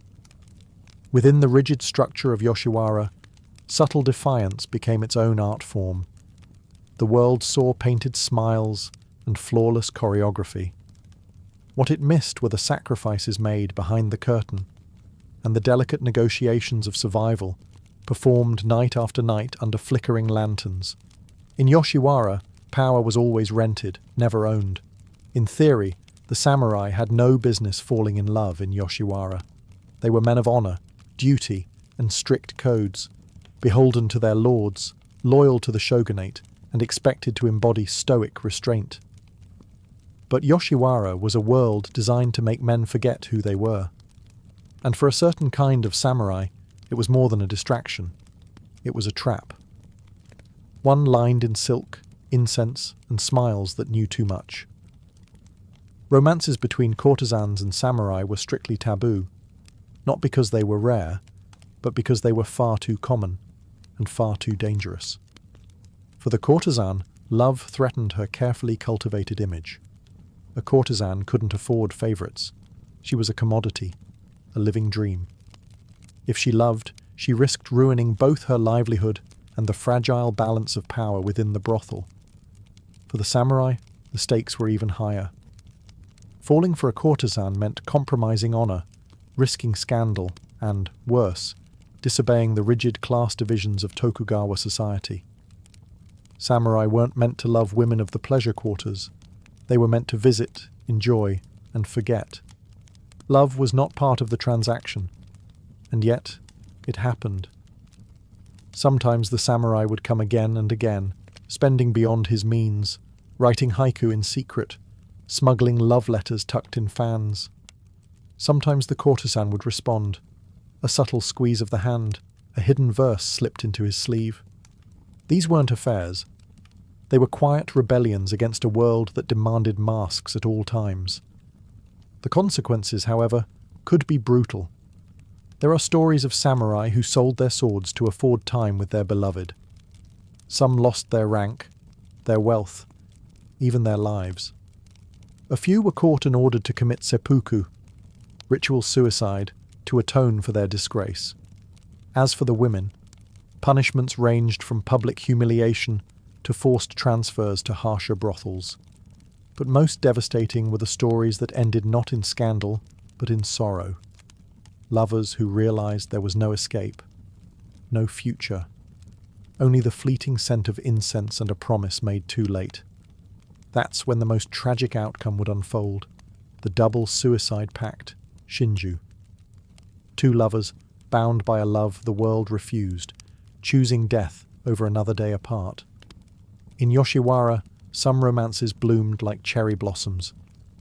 [SPEAKER 1] Within the rigid structure of Yoshiwara, subtle defiance became its own art form. The world saw painted smiles and flawless choreography. What it missed were the sacrifices made behind the curtain, and the delicate negotiations of survival, performed night after night under flickering lanterns. In Yoshiwara, power was always rented, never owned. In theory, the samurai had no business falling in love in Yoshiwara. They were men of honor, duty, and strict codes, beholden to their lords, loyal to the shogunate, and expected to embody stoic restraint. But Yoshiwara was a world designed to make men forget who they were. And for a certain kind of samurai, it was more than a distraction. It was a trap. One lined in silk, incense, and smiles that knew too much. Romances between courtesans and samurai were strictly taboo, not because they were rare, but because they were far too common and far too dangerous. For the courtesan, love threatened her carefully cultivated image. A courtesan couldn't afford favorites. She was a commodity, a living dream. If she loved, she risked ruining both her livelihood and the fragile balance of power within the brothel. For the samurai, the stakes were even higher. Falling for a courtesan meant compromising honor, risking scandal, and, worse, disobeying the rigid class divisions of Tokugawa society. Samurai weren't meant to love women of the pleasure quarters. They were meant to visit, enjoy, and forget. Love was not part of the transaction, and yet it happened. Sometimes the samurai would come again and again, spending beyond his means, writing haiku in secret, smuggling love letters tucked in fans. Sometimes the courtesan would respond, a subtle squeeze of the hand, a hidden verse slipped into his sleeve. These weren't affairs. They were quiet rebellions against a world that demanded masks at all times. The consequences, however, could be brutal. There are stories of samurai who sold their swords to afford time with their beloved. Some lost their rank, their wealth, even their lives. A few were caught and ordered to commit seppuku, ritual suicide, to atone for their disgrace. As for the women, punishments ranged from public humiliation to forced transfers to harsher brothels. But most devastating were the stories that ended not in scandal, but in sorrow. Lovers who realized there was no escape, no future, only the fleeting scent of incense and a promise made too late. That's when the most tragic outcome would unfold, the double suicide pact, Shinju. Two lovers, bound by a love the world refused, choosing death over another day apart. In Yoshiwara, Some romances bloomed like cherry blossoms,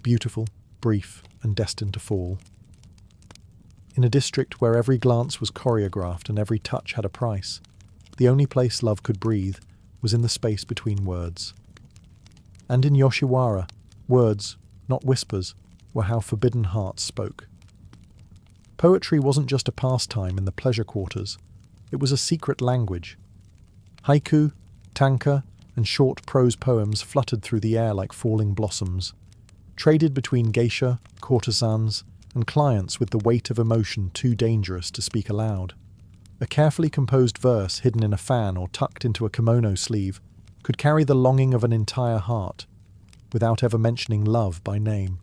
[SPEAKER 1] beautiful, brief, and destined to fall. In a district where every glance was choreographed and every touch had a price, the only place love could breathe was in the space between words. And in Yoshiwara, words, not whispers, were how forbidden hearts spoke. Poetry wasn't just a pastime in the pleasure quarters, it was a secret language. Haiku, tanka, and short prose poems fluttered through the air like falling blossoms, traded between geisha, courtesans, and clients with the weight of emotion too dangerous to speak aloud. A carefully composed verse hidden in a fan or tucked into a kimono sleeve could carry the longing of an entire heart, without ever mentioning love by name.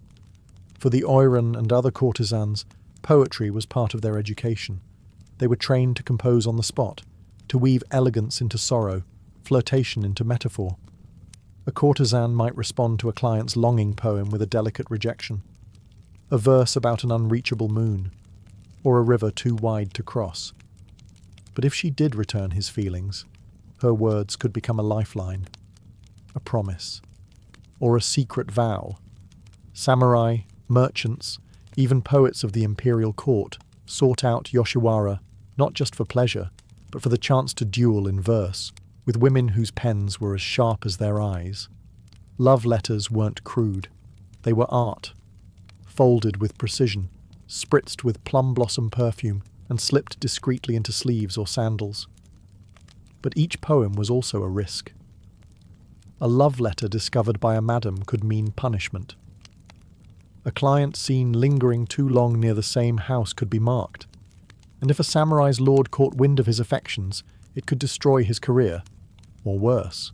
[SPEAKER 1] For the oiran and other courtesans, poetry was part of their education. They were trained to compose on the spot, to weave elegance into sorrow, flirtation into metaphor. A courtesan might respond to a client's longing poem with a delicate rejection, a verse about an unreachable moon, or a river too wide to cross. But if she did return his feelings, her words could become a lifeline, a promise, or a secret vow. Samurai, merchants, even poets of the imperial court sought out Yoshiwara not just for pleasure, but for the chance to duel in verse, with women whose pens were as sharp as their eyes. Love letters weren't crude. They were art, folded with precision, spritzed with plum blossom perfume, and slipped discreetly into sleeves or sandals. But each poem was also a risk. A love letter discovered by a madam could mean punishment. A client seen lingering too long near the same house could be marked, and if a samurai's lord caught wind of his affections, it could destroy his career, or worse.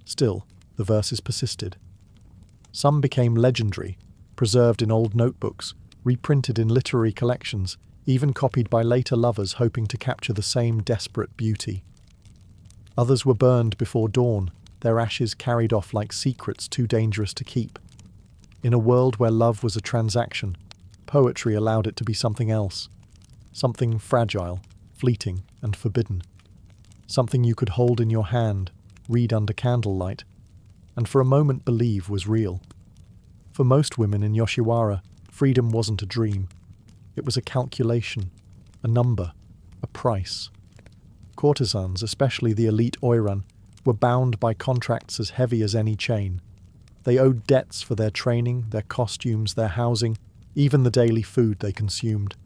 [SPEAKER 1] Still, the verses persisted. Some became legendary, preserved in old notebooks, reprinted in literary collections, even copied by later lovers hoping to capture the same desperate beauty. Others were burned before dawn, their ashes carried off like secrets too dangerous to keep. In a world where love was a transaction, poetry allowed it to be something else. Something fragile, fleeting, and forbidden. Something you could hold in your hand, read under candlelight, and for a moment believe was real. For most women in Yoshiwara, freedom wasn't a dream. It was a calculation, a number, a price. Courtesans, especially the elite oiran, were bound by contracts as heavy as any chain. They owed debts for their training, their costumes, their housing, even the daily food they consumed.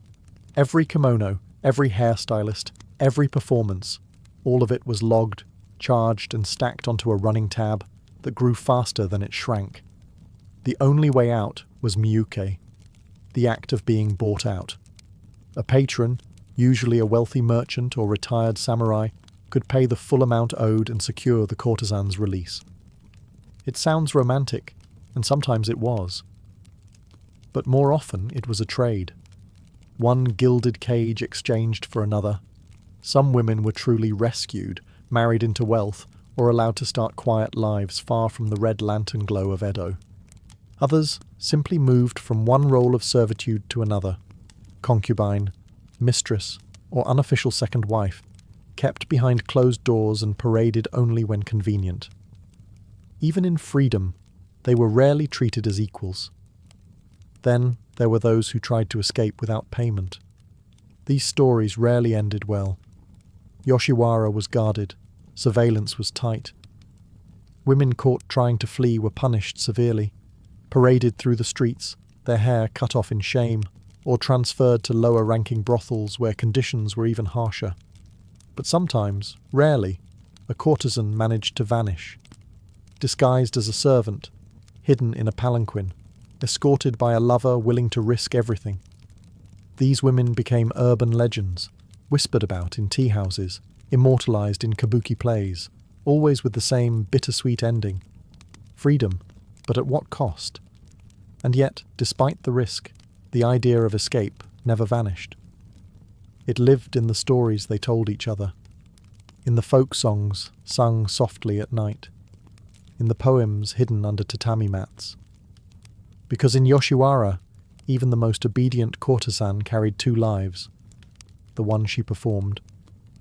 [SPEAKER 1] Every kimono, every hairstylist, every performance, all of it was logged, charged, and stacked onto a running tab that grew faster than it shrank. The only way out was miyuke, the act of being bought out. A patron, usually a wealthy merchant or retired samurai, could pay the full amount owed and secure the courtesan's release. It sounds romantic, and sometimes it was. But more often it was a trade. One gilded cage exchanged for another. Some women were truly rescued, married into wealth, or allowed to start quiet lives far from the red lantern glow of Edo. Others simply moved from one role of servitude to another. Concubine, mistress, or unofficial second wife, kept behind closed doors and paraded only when convenient. Even in freedom, they were rarely treated as equals. Then there were those who tried to escape without payment. These stories rarely ended well. Yoshiwara was guarded, surveillance was tight. Women caught trying to flee were punished severely, paraded through the streets, their hair cut off in shame, or transferred to lower-ranking brothels where conditions were even harsher. But sometimes, rarely, a courtesan managed to vanish. Disguised as a servant, hidden in a palanquin, escorted by a lover willing to risk everything. These women became urban legends, whispered about in tea houses, immortalized in kabuki plays, always with the same bittersweet ending. Freedom, but at what cost? And yet, despite the risk, the idea of escape never vanished. It lived in the stories they told each other, in the folk songs sung softly at night, in the poems hidden under tatami mats. Because in Yoshiwara, even the most obedient courtesan carried two lives, the one she performed,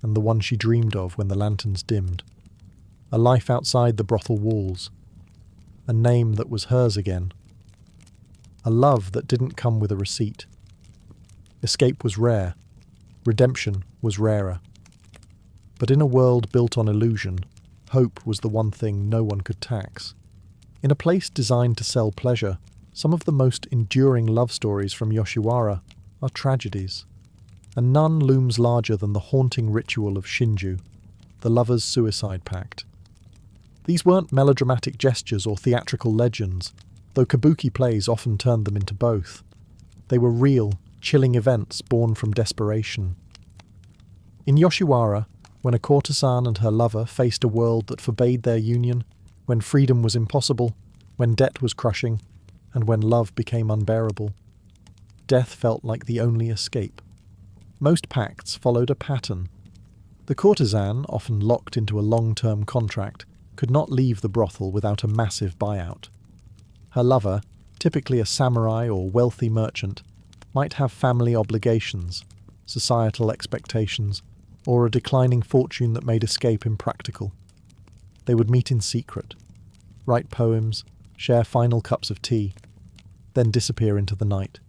[SPEAKER 1] and the one she dreamed of when the lanterns dimmed. A life outside the brothel walls, a name that was hers again. A love that didn't come with a receipt. Escape was rare. Redemption was rarer. But in a world built on illusion, hope was the one thing no one could tax. In a place designed to sell pleasure, some of the most enduring love stories from Yoshiwara are tragedies, and none looms larger than the haunting ritual of Shinju, the lovers' suicide pact. These weren't melodramatic gestures or theatrical legends, though kabuki plays often turned them into both. They were real, chilling events born from desperation. In Yoshiwara, when a courtesan and her lover faced a world that forbade their union, when freedom was impossible, when debt was crushing, and when love became unbearable, death felt like the only escape. Most pacts followed a pattern. The courtesan, often locked into a long-term contract, could not leave the brothel without a massive buyout. Her lover, typically a samurai or wealthy merchant, might have family obligations, societal expectations, or a declining fortune that made escape impractical. They would meet in secret, write poems, share final cups of tea, then disappear into the night,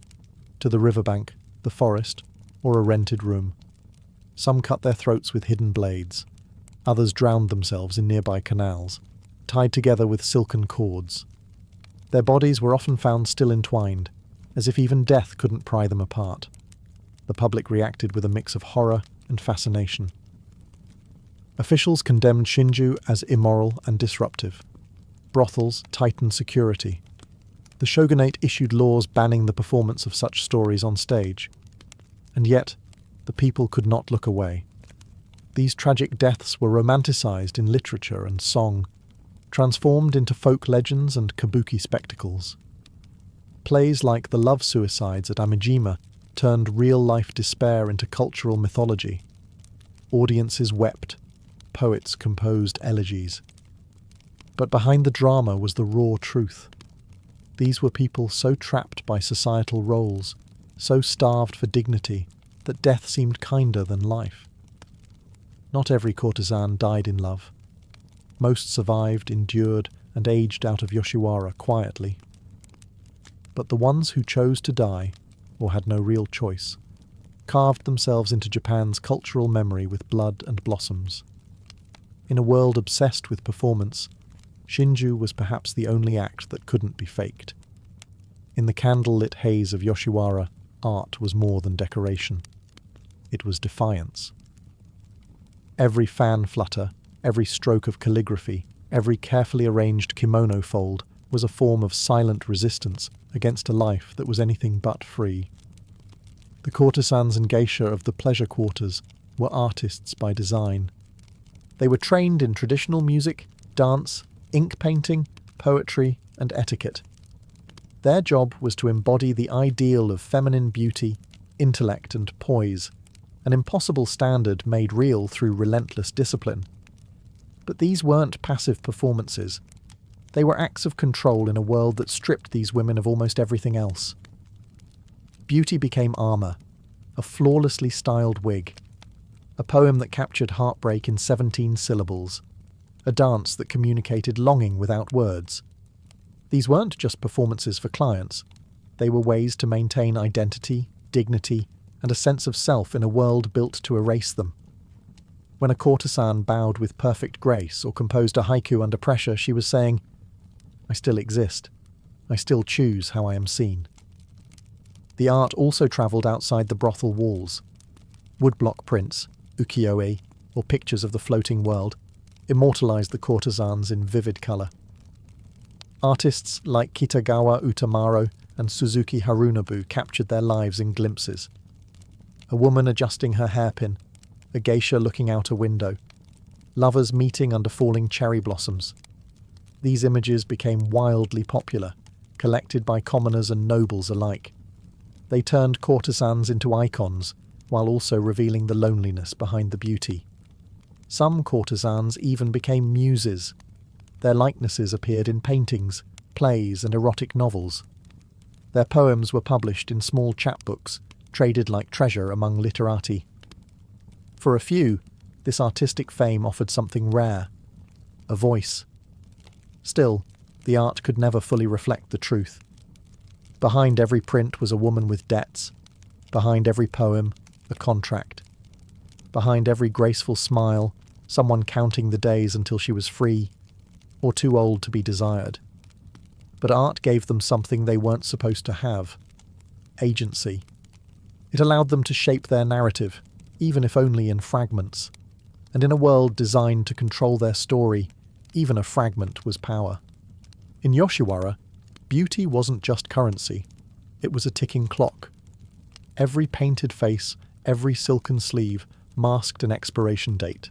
[SPEAKER 1] to the riverbank, the forest, or a rented room. Some cut their throats with hidden blades. Others drowned themselves in nearby canals, tied together with silken cords. Their bodies were often found still entwined, as if even death couldn't pry them apart. The public reacted with a mix of horror and fascination. Officials condemned Shinju as immoral and disruptive. Brothels tightened security. The shogunate issued laws banning the performance of such stories on stage. And yet, the people could not look away. These tragic deaths were romanticized in literature and song, transformed into folk legends and kabuki spectacles. Plays like The Love Suicides at Amijima turned real-life despair into cultural mythology. Audiences wept. Poets composed elegies. But behind the drama was the raw truth. These were people so trapped by societal roles, so starved for dignity, that death seemed kinder than life. Not every courtesan died in love. Most survived, endured, and aged out of Yoshiwara quietly. But the ones who chose to die, or had no real choice, carved themselves into Japan's cultural memory with blood and blossoms. In a world obsessed with performance, Shinju was perhaps the only act that couldn't be faked. In the candle-lit haze of Yoshiwara, art was more than decoration. It was defiance. Every fan flutter, every stroke of calligraphy, every carefully arranged kimono fold was a form of silent resistance against a life that was anything but free. The courtesans and geisha of the pleasure quarters were artists by design. They were trained in traditional music, dance, ink painting, poetry, and etiquette. Their job was to embody the ideal of feminine beauty, intellect, and poise, an impossible standard made real through relentless discipline. But these weren't passive performances. They were acts of control in a world that stripped these women of almost everything else. Beauty became armour, a flawlessly styled wig, a poem that captured heartbreak in 17 syllables, a dance that communicated longing without words. These weren't just performances for clients. They were ways to maintain identity, dignity, and a sense of self in a world built to erase them. When a courtesan bowed with perfect grace or composed a haiku under pressure, she was saying, "I still exist. I still choose how I am seen." The art also travelled outside the brothel walls. Woodblock prints, ukiyo-e, or pictures of the floating world, immortalised the courtesans in vivid colour. Artists like Kitagawa Utamaro and Suzuki Harunobu captured their lives in glimpses. A woman adjusting her hairpin, a geisha looking out a window, lovers meeting under falling cherry blossoms. These images became wildly popular, collected by commoners and nobles alike. They turned courtesans into icons, while also revealing the loneliness behind the beauty. Some courtesans even became muses. Their likenesses appeared in paintings, plays, and erotic novels. Their poems were published in small chapbooks, traded like treasure among literati. For a few, this artistic fame offered something rare: a voice. Still, the art could never fully reflect the truth. Behind every print was a woman with debts. Behind every poem, a contract. Behind every graceful smile, someone counting the days until she was free, or too old to be desired. But art gave them something they weren't supposed to have: agency. It allowed them to shape their narrative, even if only in fragments. And in a world designed to control their story, even a fragment was power. In Yoshiwara, beauty wasn't just currency, it was a ticking clock. Every painted face, every silken sleeve, masked an expiration date.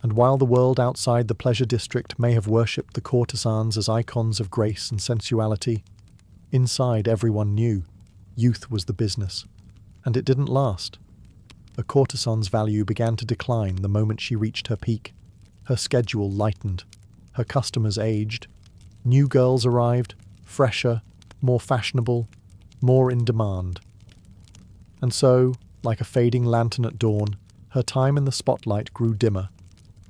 [SPEAKER 1] And while the world outside the pleasure district may have worshipped the courtesans as icons of grace and sensuality, inside everyone knew youth was the business. And it didn't last. A courtesan's value began to decline the moment she reached her peak. Her schedule lightened. Her customers aged. New girls arrived, fresher, more fashionable, more in demand. And so, like a fading lantern at dawn, her time in the spotlight grew dimmer,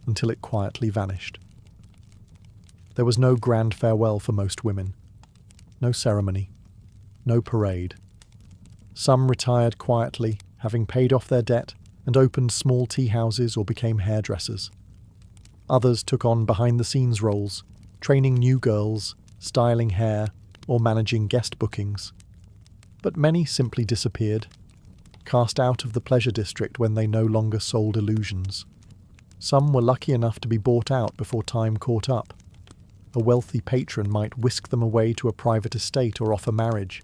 [SPEAKER 1] until it quietly vanished. There was no grand farewell for most women. No ceremony. No parade. Some retired quietly, having paid off their debt, and opened small tea houses or became hairdressers. Others took on behind-the-scenes roles, training new girls, styling hair, or managing guest bookings. But many simply disappeared, cast out of the pleasure district when they no longer sold illusions. Some were lucky enough to be bought out before time caught up. A wealthy patron might whisk them away to a private estate or offer marriage,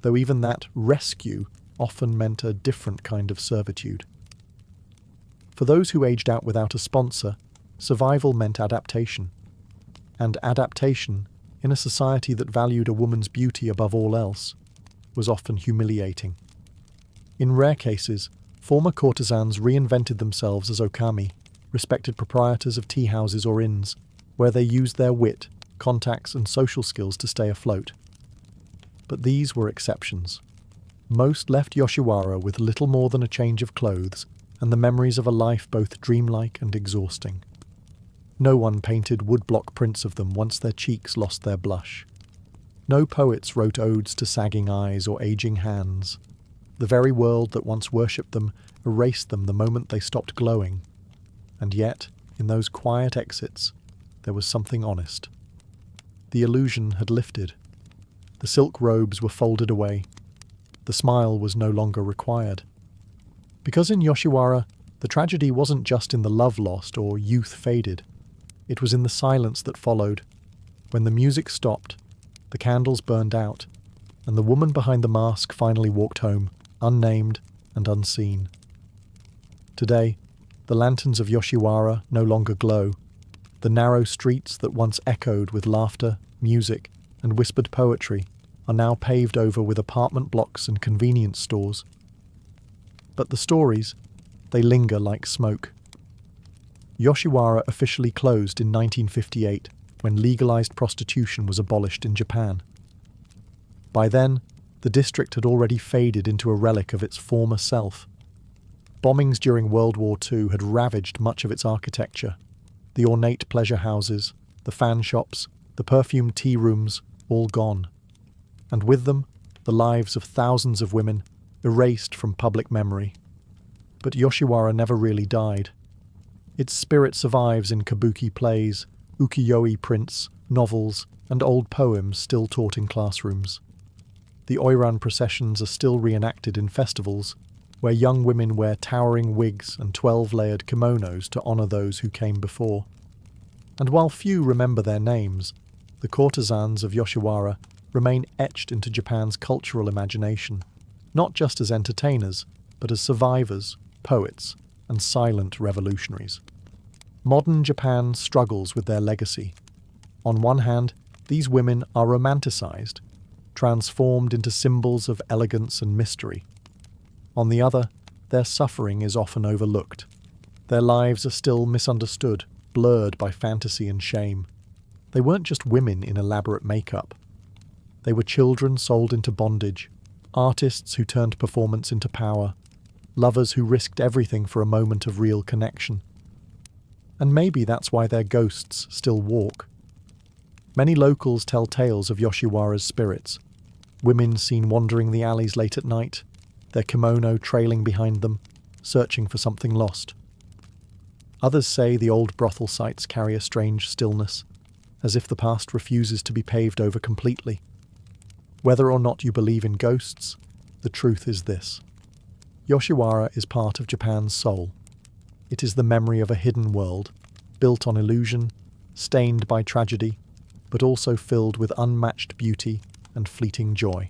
[SPEAKER 1] though even that rescue often meant a different kind of servitude. For those who aged out without a sponsor, survival meant adaptation. And adaptation, in a society that valued a woman's beauty above all else, was often humiliating. In rare cases, former courtesans reinvented themselves as okami, respected proprietors of tea houses or inns, where they used their wit, contacts and social skills to stay afloat. But these were exceptions. Most left Yoshiwara with little more than a change of clothes and the memories of a life both dreamlike and exhausting. No one painted woodblock prints of them once their cheeks lost their blush. No poets wrote odes to sagging eyes or aging hands. The very world that once worshipped them erased them the moment they stopped glowing. And yet, in those quiet exits, there was something honest. The illusion had lifted. The silk robes were folded away. The smile was no longer required. Because in Yoshiwara, the tragedy wasn't just in the love lost or youth faded. It was in the silence that followed. When the music stopped, the candles burned out, and the woman behind the mask finally walked home, unnamed and unseen. Today, the lanterns of Yoshiwara no longer glow. The narrow streets that once echoed with laughter, music, and whispered poetry are now paved over with apartment blocks and convenience stores. But the stories, they linger like smoke. Yoshiwara officially closed in 1958 when legalized prostitution was abolished in Japan. By then, the district had already faded into a relic of its former self. Bombings during World War II had ravaged much of its architecture. The ornate pleasure houses, the fan shops, the perfumed tea rooms, all gone. And with them, the lives of thousands of women, erased from public memory. But Yoshiwara never really died. Its spirit survives in kabuki plays, ukiyo-e prints, novels, and old poems still taught in classrooms. The oiran processions are still reenacted in festivals, where young women wear towering wigs and 12-layered kimonos to honor those who came before. And while few remember their names, the courtesans of Yoshiwara remain etched into Japan's cultural imagination, not just as entertainers, but as survivors, poets, and silent revolutionaries. Modern Japan struggles with their legacy. On one hand, these women are romanticized, transformed into symbols of elegance and mystery. On the other, their suffering is often overlooked. Their lives are still misunderstood, blurred by fantasy and shame. They weren't just women in elaborate makeup. They were children sold into bondage, artists who turned performance into power, lovers who risked everything for a moment of real connection. And maybe that's why their ghosts still walk. Many locals tell tales of Yoshiwara's spirits. Women seen wandering the alleys late at night, their kimono trailing behind them, searching for something lost. Others say the old brothel sites carry a strange stillness, as if the past refuses to be paved over completely. Whether or not you believe in ghosts, the truth is this. Yoshiwara is part of Japan's soul. It is the memory of a hidden world, built on illusion, stained by tragedy, but also filled with unmatched beauty and fleeting joy.